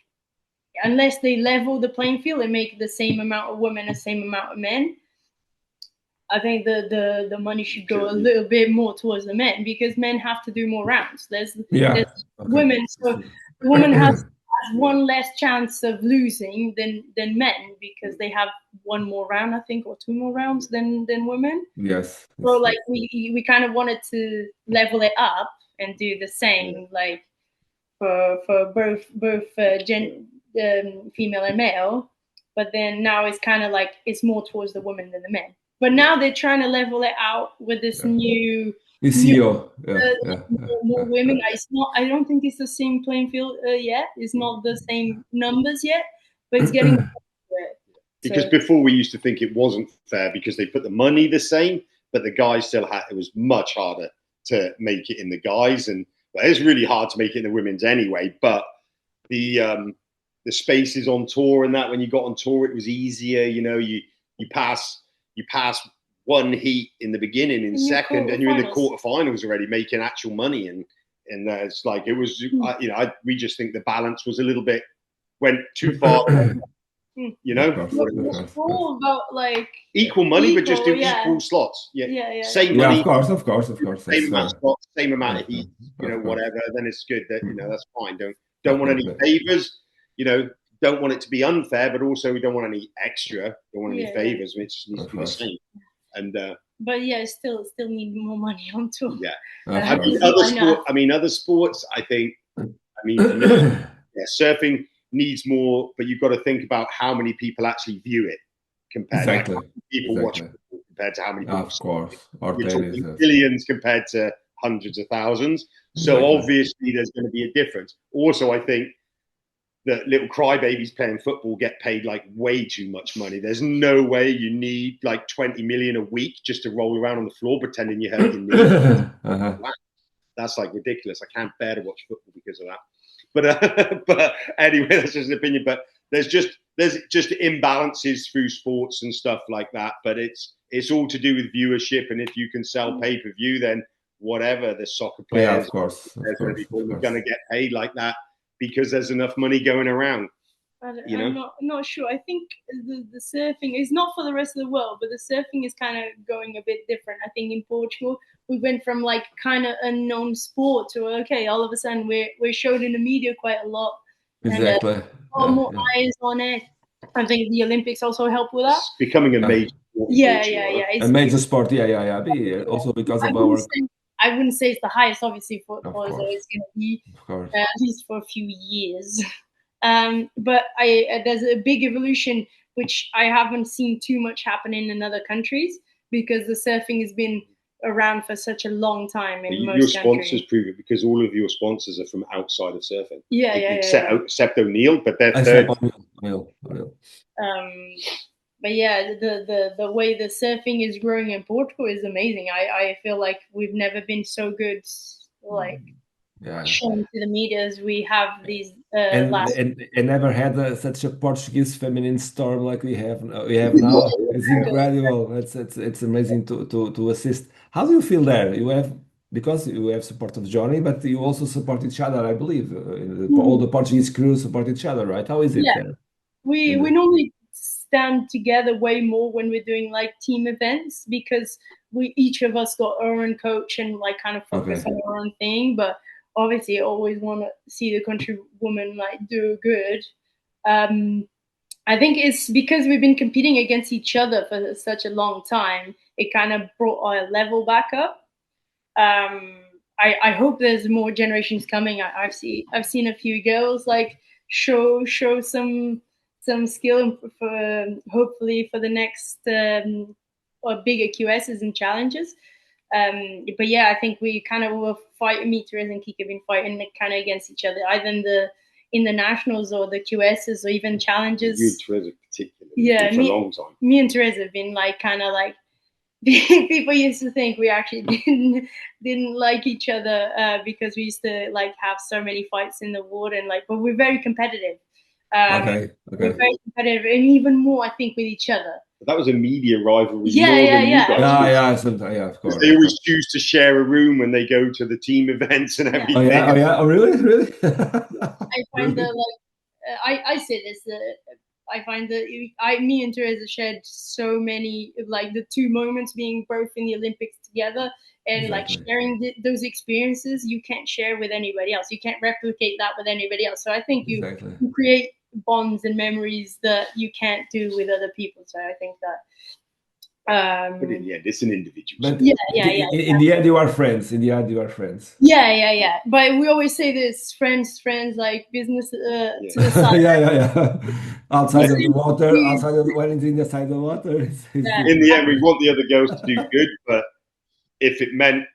unless they level the playing field and make the same amount of women, the same amount of men, I think the money should go a little bit more towards the men, because men have to do more rounds. There's women, so the woman has one less chance of losing than men, because they have one more round, I think, or two more rounds than women. Yes. So like we kind of wanted to level it up and do the same, like for both female and male. But then now it's kind of like it's more towards the women than the men. But now they're trying to level it out with this new CEO. more women. I don't think it's the same playing field yet. It's not the same numbers yet, but it's getting because before we used to think it wasn't fair because they put the money the same, but the guys still had, it was much harder to make it in the guys, and it's really hard to make it in the women's anyway. But the spaces on tour and that, when you got on tour, it was easier. You know, you you pass one heat in the beginning in second, and you're in the quarterfinals already making actual money. And it's like it was, we just think the balance was a little bit went too far. You know, it's all about like equal money, but just do equal slots. Same money. Of course. Same amount of slots, same amount of heat. Whatever. Then it's good. That that's fine. Don't want any favors. Don't want it to be unfair, but also we don't want any extra. Don't want any favors. Which needs to be the same. And but still need more money on tour. Yeah, other sports. I think. Surfing needs more, but you've got to think about how many people actually view it compared to people watch it compared to how many people. Of course, you're talking billions compared to hundreds of thousands. So obviously, there's going to be a difference. Also, I think that little crybabies playing football get paid like way too much money. There's no way you need like 20 million a week just to roll around on the floor pretending you hurt your knee. That's like ridiculous. I can't bear to watch football because of that. But anyway, that's just an opinion. But there's just imbalances through sports and stuff like that. But it's all to do with viewership, and if you can sell pay-per-view, then whatever, the soccer players, of course, are going to get paid like that because there's enough money going around. I'm not sure. I think the surfing is not for the rest of the world, but the surfing is kind of going a bit different. I think in Portugal, we went from like kind of unknown sport to all of a sudden we're showed in the media quite a lot. Exactly. And more eyes on it. I think the Olympics also help with that. It's becoming a major sport. It's a major sport. Also because of our. I wouldn't say it's the highest, obviously, for it's going to be at least for a few years. But there's a big evolution which I haven't seen too much happening in other countries because the surfing has been around for such a long time in most countries. Your sponsors prove it because all of your sponsors are from outside of surfing. Except O'Neill, but they're third. O'Neill. But the way the surfing is growing in Portugal is amazing. I feel like we've never been so good, shown to the media as we have these and never had such a Portuguese feminine storm like we have now. It's incredible. It's amazing to assist. How do you feel there? Because you have support of Johhny, but you also support each other, I believe. All the Portuguese crew support each other, right? How is it there? We normally stand together way more when we're doing like team events because each of us got our own coach and like kind of focus on our own thing, but obviously always want to see the country woman like do good. I think it's because we've been competing against each other for such a long time. It kind of brought our level back up. I hope there's more generations coming. I've seen a few girls like show some skill for hopefully for the next or bigger QSs and challenges. But I think we kind of will fight. Me, Therese, and Kika have been fighting kind of against each other, either in the nationals or the QSs or even challenges. You and Therese particularly, for a long time. Me and Therese have been like kind of like people used to think we actually didn't like each other because we used to like have so many fights in the water and like, but we're very competitive. We're very competitive, and even more, I think, with each other. But that was a media rivalry. Of course. They always choose to share a room when they go to the team events and everything. Oh, really? I find that I say this. I find that me and Therese shared so many like the two moments being both in the Olympics together and like sharing those experiences you can't share with anybody else. You can't replicate that with anybody else. So I think you create bonds and memories that you can't do with other people. So I think that. But in the end, it's an individual. But in the end, you are friends. Yeah. But we always say this: friends, like business to the side. Outside of the water, when it's inside the water. In the end, we want the other girls to do good, but if it meant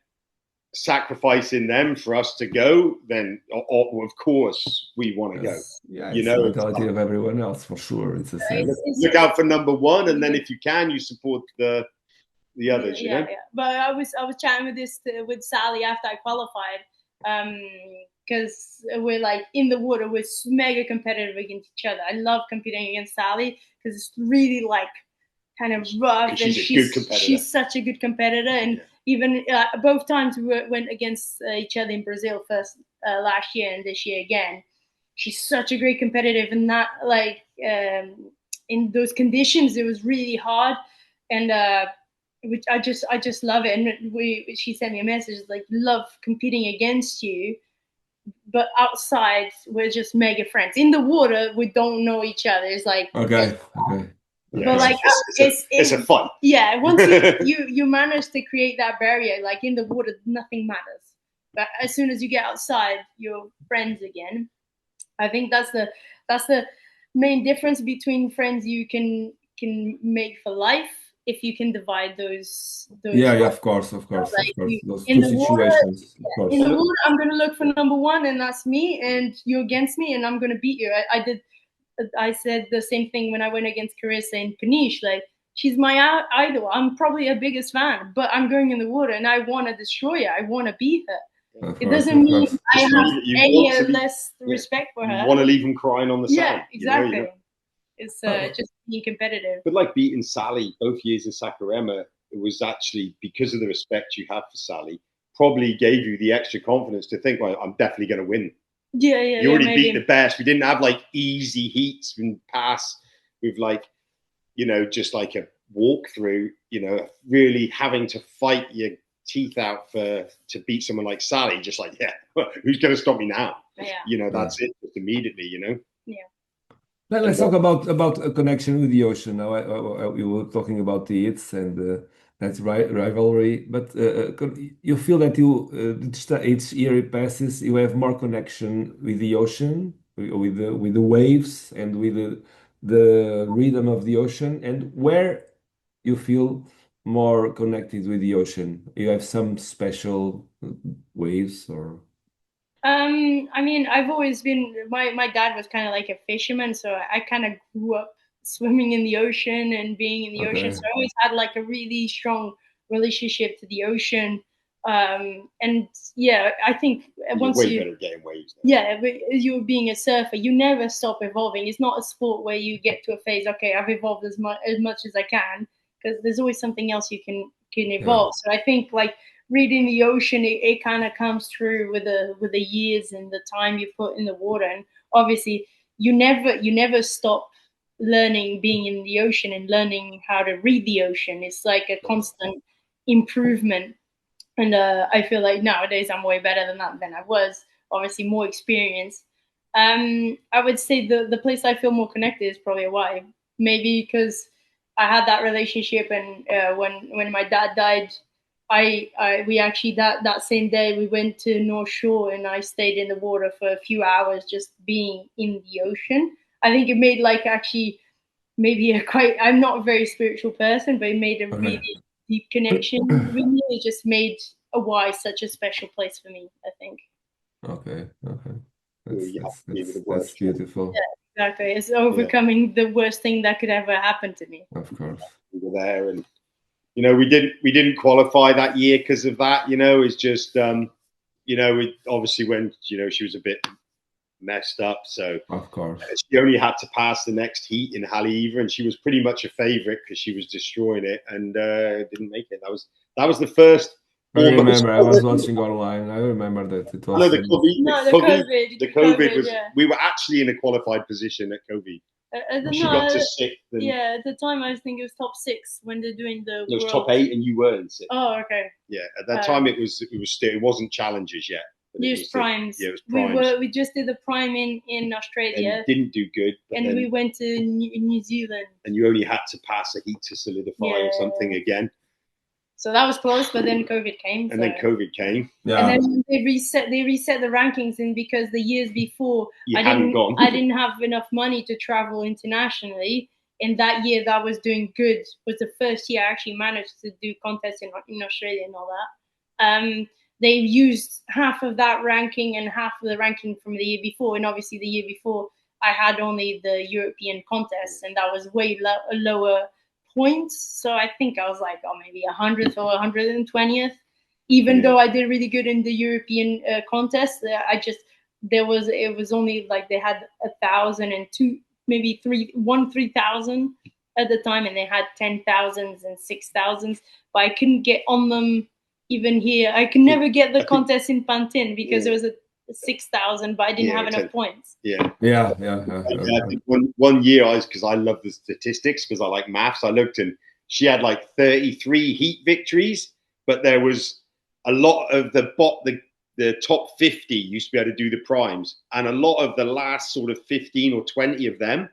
sacrificing them for us to go, then of course we want to go. Yeah, it's the mentality of everyone else for sure. It's the same. Look out for number one, and then if you can, you support the others. Yeah. But I was chatting with Sally after I qualified, because we're like in the water, we're mega competitive against each other. I love competing against Sally because it's really like kind of rough, and she's such a good competitor. And even both times we went against each other in Brazil first last year and this year again. She's such a great competitive, and that like in those conditions it was really hard, and which I just love it. And she sent me a message like, love competing against you, but outside we're just mega friends. In the water we don't know each other. It's like okay. Yeah, but like it's a fun. Yeah, once you manage to create that barrier, like in the water nothing matters, but as soon as you get outside you're friends again. I think that's the main difference between friends you can make for life, if you can divide those Yeah, of course, like those in two the water. situations, of course. In the water I'm going to look for number one, and that's me, and you're against me, and I'm going to beat you. I said the same thing when I went against Carissa in Paniche. Like, she's my idol. I'm probably her biggest fan, but I'm going in the water and I want to destroy her. I want to beat her. It doesn't mean I have any less respect for her. You want to leave them crying on the sand. Yeah, exactly. You know? It's just being competitive. But like beating Sally both years in Saquarema, it was actually because of the respect you have for Sally, probably gave you the extra confidence to think, well, I'm definitely going to win. Yeah, you already beat the best. We didn't have like easy heats and pass with like, you know, just like a walkthrough, you know, really having to fight your teeth out to beat someone like Sally. Just like, who's going to stop me now? Yeah. You know, that's it, just immediately, you know? Yeah. Let's talk about a connection with the ocean. Now, we were talking about the hits and that's rivalry, but you feel that each year it passes, you have more connection with the ocean, with the waves, and with the rhythm of the ocean, and where you feel more connected with the ocean. You have some special waves or. I mean, I've always been. My dad was kind of like a fisherman, so I kind of grew up swimming in the ocean and being in the ocean. So I always had like a really strong relationship to the ocean. And yeah, I think once way better getting waves. Yeah, but you being a surfer, you never stop evolving. It's not a sport where you get to a phase. Okay, I've evolved as much as I can, because there's always something else you can evolve. So I think like reading the ocean, it kind of comes through with the years and the time you put in the water. And obviously you never stop learning, being in the ocean and learning how to read the ocean. It's like a constant improvement. And I feel like nowadays I'm way better than I was. Obviously more experience. I would say the place I feel more connected is probably Hawaii. Maybe because I had that relationship, and when my dad died, we actually that same day we went to North Shore, and I stayed in the water for a few hours just being in the ocean. I think it made like actually maybe I'm not a very spiritual person, but it made a really deep connection with me. It just made Hawaii such a special place for me, I think. Okay. That's beautiful. Yeah, exactly. It's overcoming the worst thing that could ever happen to me. Of course. We were there, and you know, we didn't qualify that year because of that. You know, it's just you know, we obviously when she was a bit messed up, so of course she only had to pass the next heat in Haleiwa, and she was pretty much a favorite because she was destroying it, and didn't make it. That was the first. I remember I was watching online. I remember that it was. The COVID was. Yeah. We were actually in a qualified position at COVID. She got to 6th. Yeah, at the time I think it was top 6 when they're doing the. It was top 8, and you were in 6th. Oh, okay. Yeah, at that time it wasn't challengers yet. It was primes. Yeah, it was primes. We just did the prime in Australia. And didn't do good. And we went to New Zealand. And you only had to pass a heat to solidify or something again. So that was close, but then COVID came. And then COVID came. Yeah. And then they reset the rankings, and because the years before I didn't have enough money to travel internationally. And that year that was doing good was the first year I actually managed to do contests in Australia and all that. They used half of that ranking and half of the ranking from the year before. And obviously the year before I had only the European contests, and that was way lower points. So I think I was like, maybe 100th or 120th, even though I did really good in the European contest. It was only like they had 1,000 and two, maybe 3,000. at the time, and they had 10,000s and 6,000s, but I couldn't get on them even here. I could never get the contest in Pantin because there was a 6,000, but I didn't have enough points. Yeah. Yeah. I think one year because I love the statistics, because I like maths, I looked, and she had like 33 heat victories, but there was a lot of the top 50 used to be able to do the primes, and a lot of the last sort of 15 or 20 of them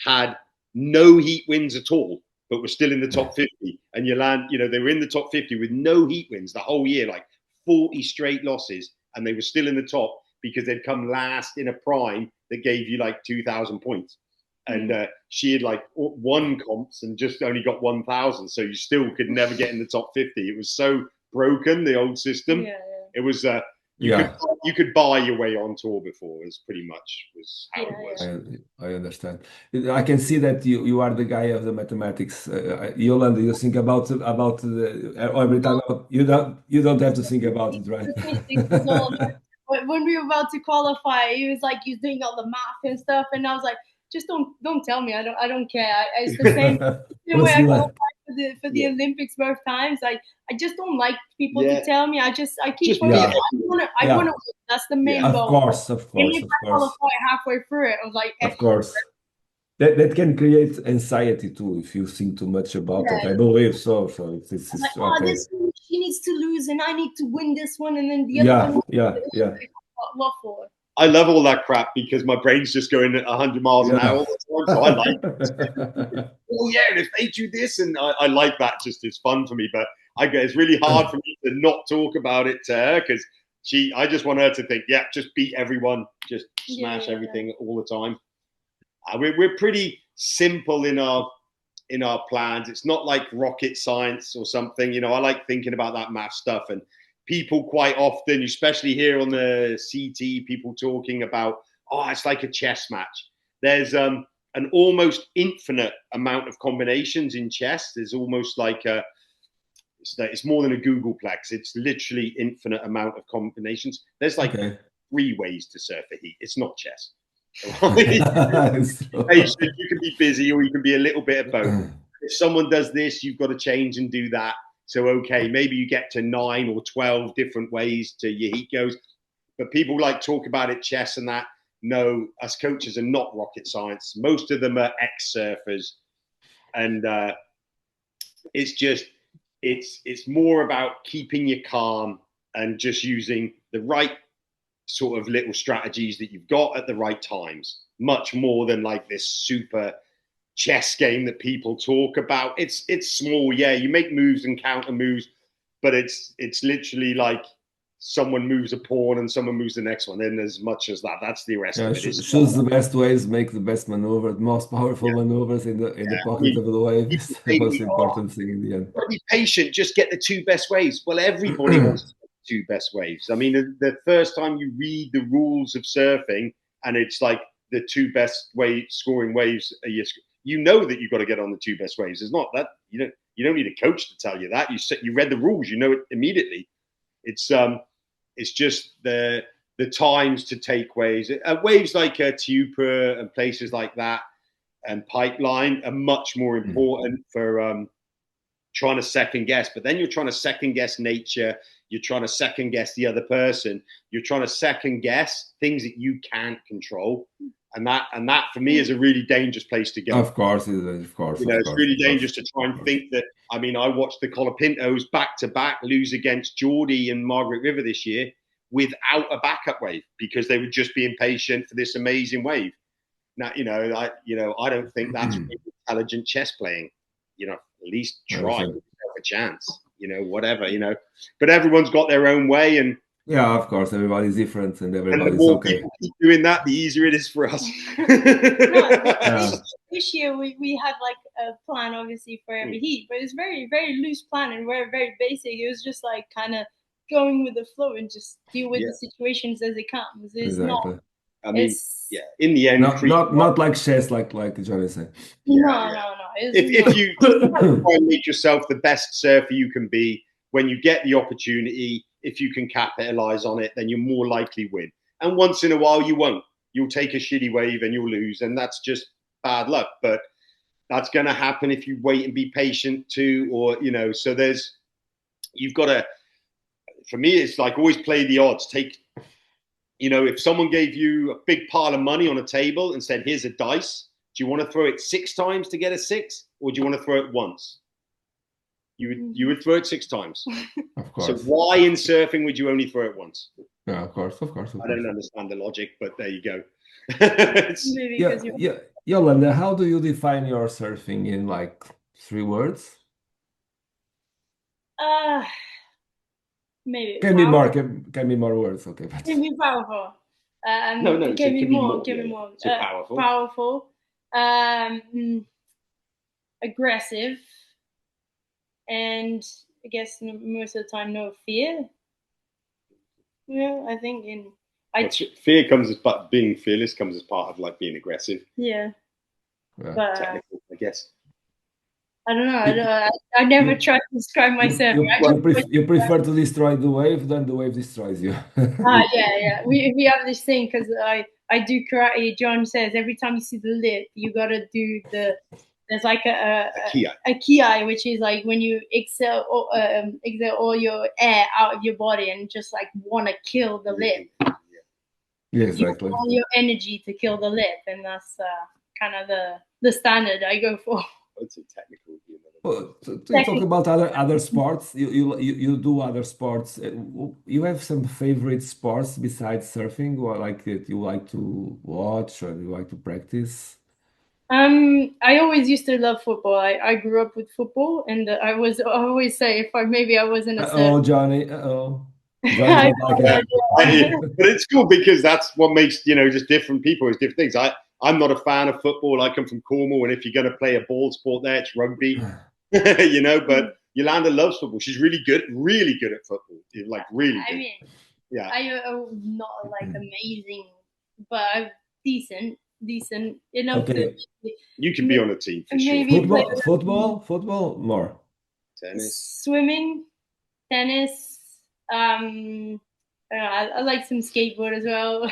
had no heat wins at all, but were still in the top 50. And they were in the top 50 with no heat wins the whole year, like 40 straight losses, and they were still in the top because they'd come last in a prime that gave you like 2,000 points. And she had like won comps and just only got 1,000. So you still could never get in the top 50. It was so broken, the old system. Yeah. It was, you could buy your way on tour before, was pretty much was how it was. I understand. I can see that you are the guy of the mathematics. Yolanda, you think about every time. You don't have to think about it, right? When we were about to qualify, he was like, he's doing all the math and stuff, and I was like, just don't tell me. I don't care. It's the same way I qualified for the Olympics both times. I just don't like people to tell me. I keep focusing. I want to win. That's the main goal. Of course. If I qualify halfway through it, I was like, of course. That can create anxiety too if you think too much about it. I believe so. So it's like, okay. This one, she needs to lose, and I need to win this one, and then the other one. Yeah. What for? I love all that crap because my brain's just going at 100 miles an hour all the time. So I like it. Oh yeah, and if they do this, and I like that. Just it's fun for me, but it's really hard for me to not talk about it to her because I just want her to think, just beat everyone, just smash everything all the time. We're pretty simple in our plans. It's not like rocket science or something. I like thinking about that math stuff, and people quite often, especially here on the CT, people talking about, it's like a chess match. There's an almost infinite amount of combinations in chess. There's almost like it's more than a Googleplex. It's literally infinite amount of combinations. There's like 3 ways to surf a heat. It's not chess. You can be busy, or you can be a little bit of both. If someone does this, you've got to change and do that. So, maybe you get to 9 or 12 different ways to your heat goes. But people talk about it, chess and that. No, us coaches are not rocket science. Most of them are ex-surfers. And it's more about keeping you calm and just using the right sort of little strategies that you've got at the right times, much more than like this super chess game that people talk about. It's small, you make moves and counter moves, but it's literally like someone moves a pawn and someone moves the next one. Then as much as that's the rest of it. Choose the best ways, make the best maneuver, the most powerful maneuvers in the pocket of the wave. It's the most important thing in the end. Be patient, just get the 2 best waves. Well, everybody wants to 2 best waves. I mean, the first time you read the rules of surfing and it's like the 2 best scoring waves, you know that you've got to get on the 2 best waves. It's not that you don't need a coach to tell you that. You read the rules, you know it immediately. It's just the times to take waves. Waves like Tupa and places like that and Pipeline are much more important for trying to second guess. But then you're trying to second guess nature. You're trying to second guess the other person. You're trying to second guess things that you can't control. And that for me is a really dangerous place to go. Of course, it's really dangerous to try and think that. I mean, I watched the Colapintos back to back lose against Johhny and Margaret River this year without a backup wave because they were just being patient for this amazing wave. Now, I don't think that's intelligent chess playing. At least try to have a chance. Whatever. But everyone's got their own way, and of course, everybody's different, and everybody's the more people keep doing that, the easier it is for us. This year we had like a plan, obviously, for every heat, but it's very, very loose plan and very, very basic. It was just like kind of going with the flow and just deal with the situations as it comes. It's not. I mean, in the end, not like chess, like Johhny said. No. If you try and make yourself the best surfer you can be, when you get the opportunity, if you can capitalize on it, then you're more likely win. And once in a while, you won't. You'll take a shitty wave and you'll lose, and that's just bad luck. But That's going to happen if you wait and be patient too, or so you've got to. For me, it's like always play the odds. If someone gave you a big pile of money on a table and said, "Here's a dice. Do you want to throw it 6 times to get a 6, or do you want to throw it once?" You would throw it 6 times. Of So course. why in surfing would you only throw it once? Yeah, of course, of course, of I course. don't understand the logic, but there you go. Maybe Yeah, because you. yeah. Yolanda, how do you define your surfing in like 3 words? Uh, maybe Can be power. more, can be more words, okay, Can but be powerful. No, It so can it be could be more. more. Can be Yeah. more. So powerful. Powerful. Um, Aggressive, and I guess most of the time no fear. Yeah, I think Fear comes as part being fearless comes as part of like being aggressive. yeah, yeah. but Technical, I guess. I don't know. You, I never you, tried to describe myself. you prefer to destroy the wave than the wave destroys you. Yeah. We have this thing because I do karate. John says every time you see the lip, you gotta do there's like a kiai, which is like when you exhale all your air out of your body and just like want to kill the lip. Yeah, You exactly. all your energy to kill the lip, and that's kind of the standard I go for. It's a technical. Well, to talk about other sports, you do other sports. You have some favorite sports besides surfing, or like that you like to watch or you like to practice? I always used to love football. I grew up with football, and I always say if I wasn't a surfer. Uh-oh, Johhny. Uh-oh. Johhny I don't like it. But it's cool because that's what makes just different people is different things. I'm not a fan of football. I come from Cornwall, and if you're going to play a ball sport there, it's rugby. But Yolanda loves football. She's really good at football. Like really I good. mean, Yeah. I not like amazing, but I'm decent enough to Okay. You can be on a team for sure. maybe play Football more. Tennis. swimming, tennis. I like some skateboard as well.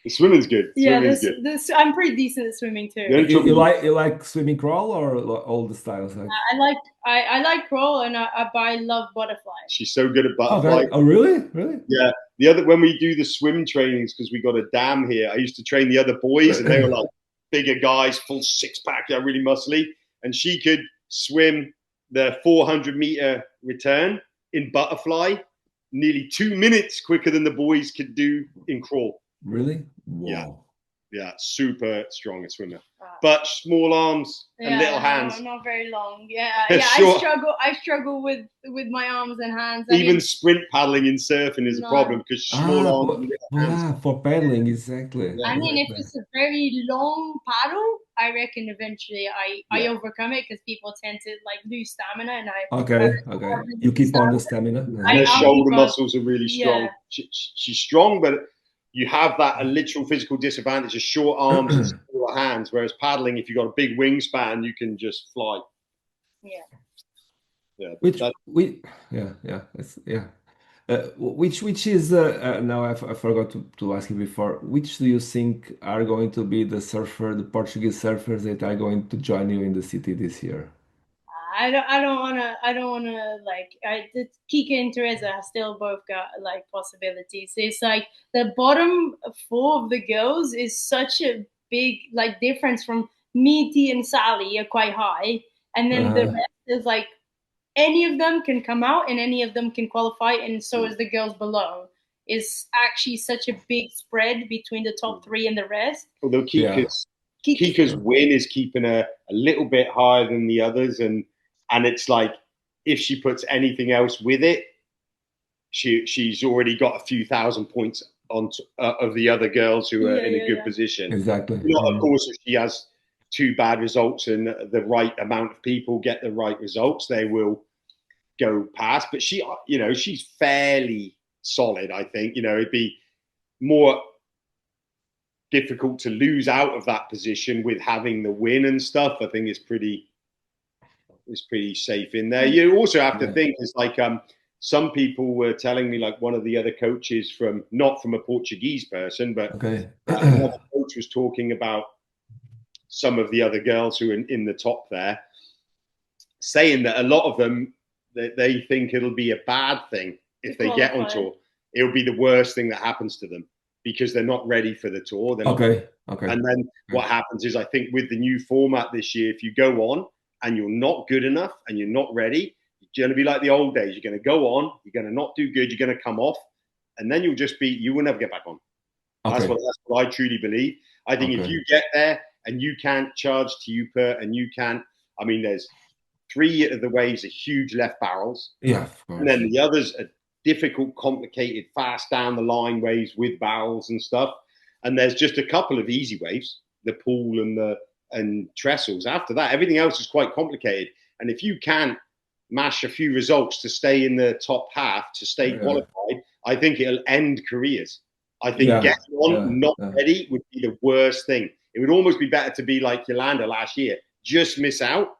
The swimming's good. Yeah, Swimming's good. I'm pretty decent at swimming The too. only trouble You like swimming crawl or all the styles? Like I like crawl and I love butterfly. she's so good at butterfly. okay. Oh, really? Really? Yeah. When we do the swim trainings, because we got a dam here, I used to train the other boys, and they were like bigger guys, full 6-pack, yeah, really muscly. And she could swim the 400-meter return in butterfly nearly 2 minutes quicker than the boys could do in crawl. Really? Yeah. Wow. Yeah, super strong a swimmer, but small arms and little hands. Not very long. Yeah. Sure. I struggle with my arms and hands. Even sprint paddling in surfing is a problem because small arms and little hands. For paddling, exactly. I mean, exactly. if it's a very long paddle, I reckon eventually I overcome it because people tend to like lose stamina, and Okay. You keep on the stamina. Her shoulder muscles are really strong. Yeah. She's strong, but you have that a literal physical disadvantage of short arms and smaller hands. Whereas paddling, if you've got a big wingspan, you can just fly. Yeah. Yeah. Which is now I forgot to ask you before. Which do you think are going to be the Portuguese surfers that are going to join you in the city this year? I don't wanna like the Kika and Teresa still both got like possibilities. It's like the bottom 4 of the girls is such a big like difference from Meaty and Sally are quite high, and then the rest is like any of them can come out and any of them can qualify, and so is the girls below. It's actually such a big spread between the top 3 and the rest. Although Kika's win is keeping her a little bit higher than the others, and it's like if she puts anything else with it, she's already got a few thousand points on of the other girls who are in a good position. Exactly. Of course, if she has 2 bad results and the right amount of people get the right results, they will go past. But she's fairly solid. I think it'd be more difficult to lose out of that position with having the win and stuff. I think it's pretty safe in there. You also have to think it's like some people were telling me, like one of the other coaches not from a Portuguese person, but another coach was talking about some of the other girls who are in the top there, saying that a lot of them, they think it'll be a bad thing if they get on tour. It'll be the worst thing that happens to them because they're not ready for the tour. Okay. And then what happens is, I think with the new format this year, if you go on and you're not good enough and you're not ready, you're going to be like the old days. You're going to go on, you're going to not do good, you're going to come off, and then you will never get back on. Okay. That's what I truly believe. I think if you get there and you can't charge to Uper and you can't, I mean, there's 3 of the waves are huge left barrels. Yeah, of course. And then the others are difficult, complicated, fast down the line waves with barrels and stuff. And there's just a couple of easy waves, the pool and trestles. After that, everything else is quite complicated. And if you can't mash a few results to stay in the top half, to stay qualified, I think it'll end careers. I think getting on not ready would be the worst thing. It would almost be better to be like Yolanda last year, just miss out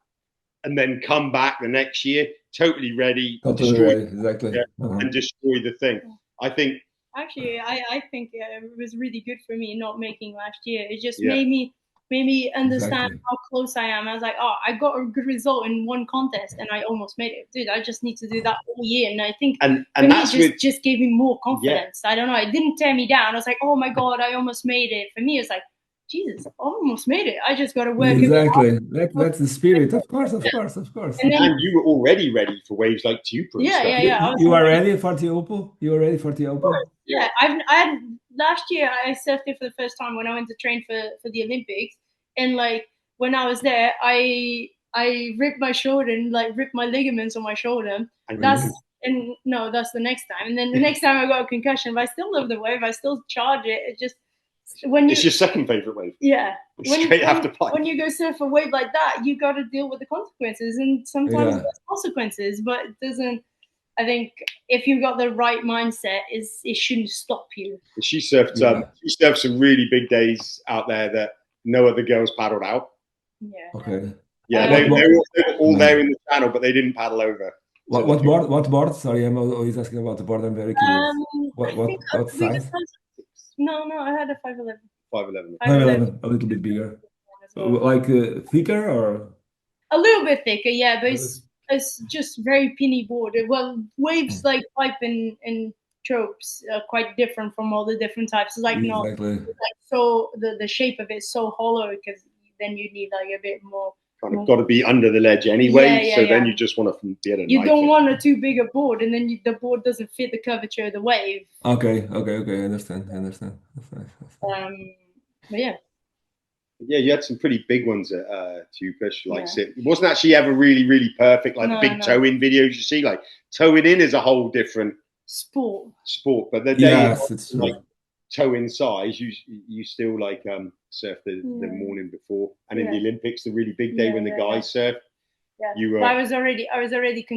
and then come back the next year totally ready, exactly, and destroy the thing. I think actually, I think it was really good for me not making last year. It just made me understand how close I am. I was like, oh, I got a good result in one contest and I almost made it. Dude, I just need to do that all year. And I think and that's just gave me more confidence. I don't know. It didn't tear me down. I was like, oh my God, I almost made it. For me, it's like, Jesus, I almost made it. I just got to work. Exactly. That's the spirit. Of course. And you were already ready for waves like Tupa. Yeah. You are ready for Tiopo? You are ready for Tiopo? Yeah. I last year I surfed it for the first time when I went to train for the Olympics, and like when I was there, I ripped my shoulder and like ripped my ligaments on my shoulder. That's the next time, and then the next time I got a concussion. But I still love the wave. I still charge it. It just it's your second favorite wave. Yeah. Straight after pipe. When you go surf a wave like that, you got to deal with the consequences, and sometimes there's consequences, but it doesn't. I think if you got the right mindset, it shouldn't stop you. She surfed some really big days out there that no other girls paddled out. Yeah. Okay. Yeah, they were all there in the channel, but they didn't paddle over. What board? What board? Sorry, I'm always asking about the board. I'm very curious. What size? No, I had a 5'11". 5'11". 5'11", a little bit bigger. Like thicker or? A little bit thicker, yeah, but it's just very pinny board. Well, waves like pipe and tropes are quite different from all the different types. It's like so the shape of it is so hollow because then you need like a bit more. Kind of got to be under the ledge anyway, then you just want to be able to. You don't want a too big a board, and then the board doesn't fit the curvature of the wave. Okay. I understand. That's nice. But yeah. Yeah, you had some pretty big ones at Tupish. It wasn't actually ever really, really perfect. Like the big toe-in videos you see, like toe-in is a whole different sport. But the day it's like toe-in size, you still like surf the morning before, and in the Olympics, the really big day when the guys surf. Yeah, I was already concussed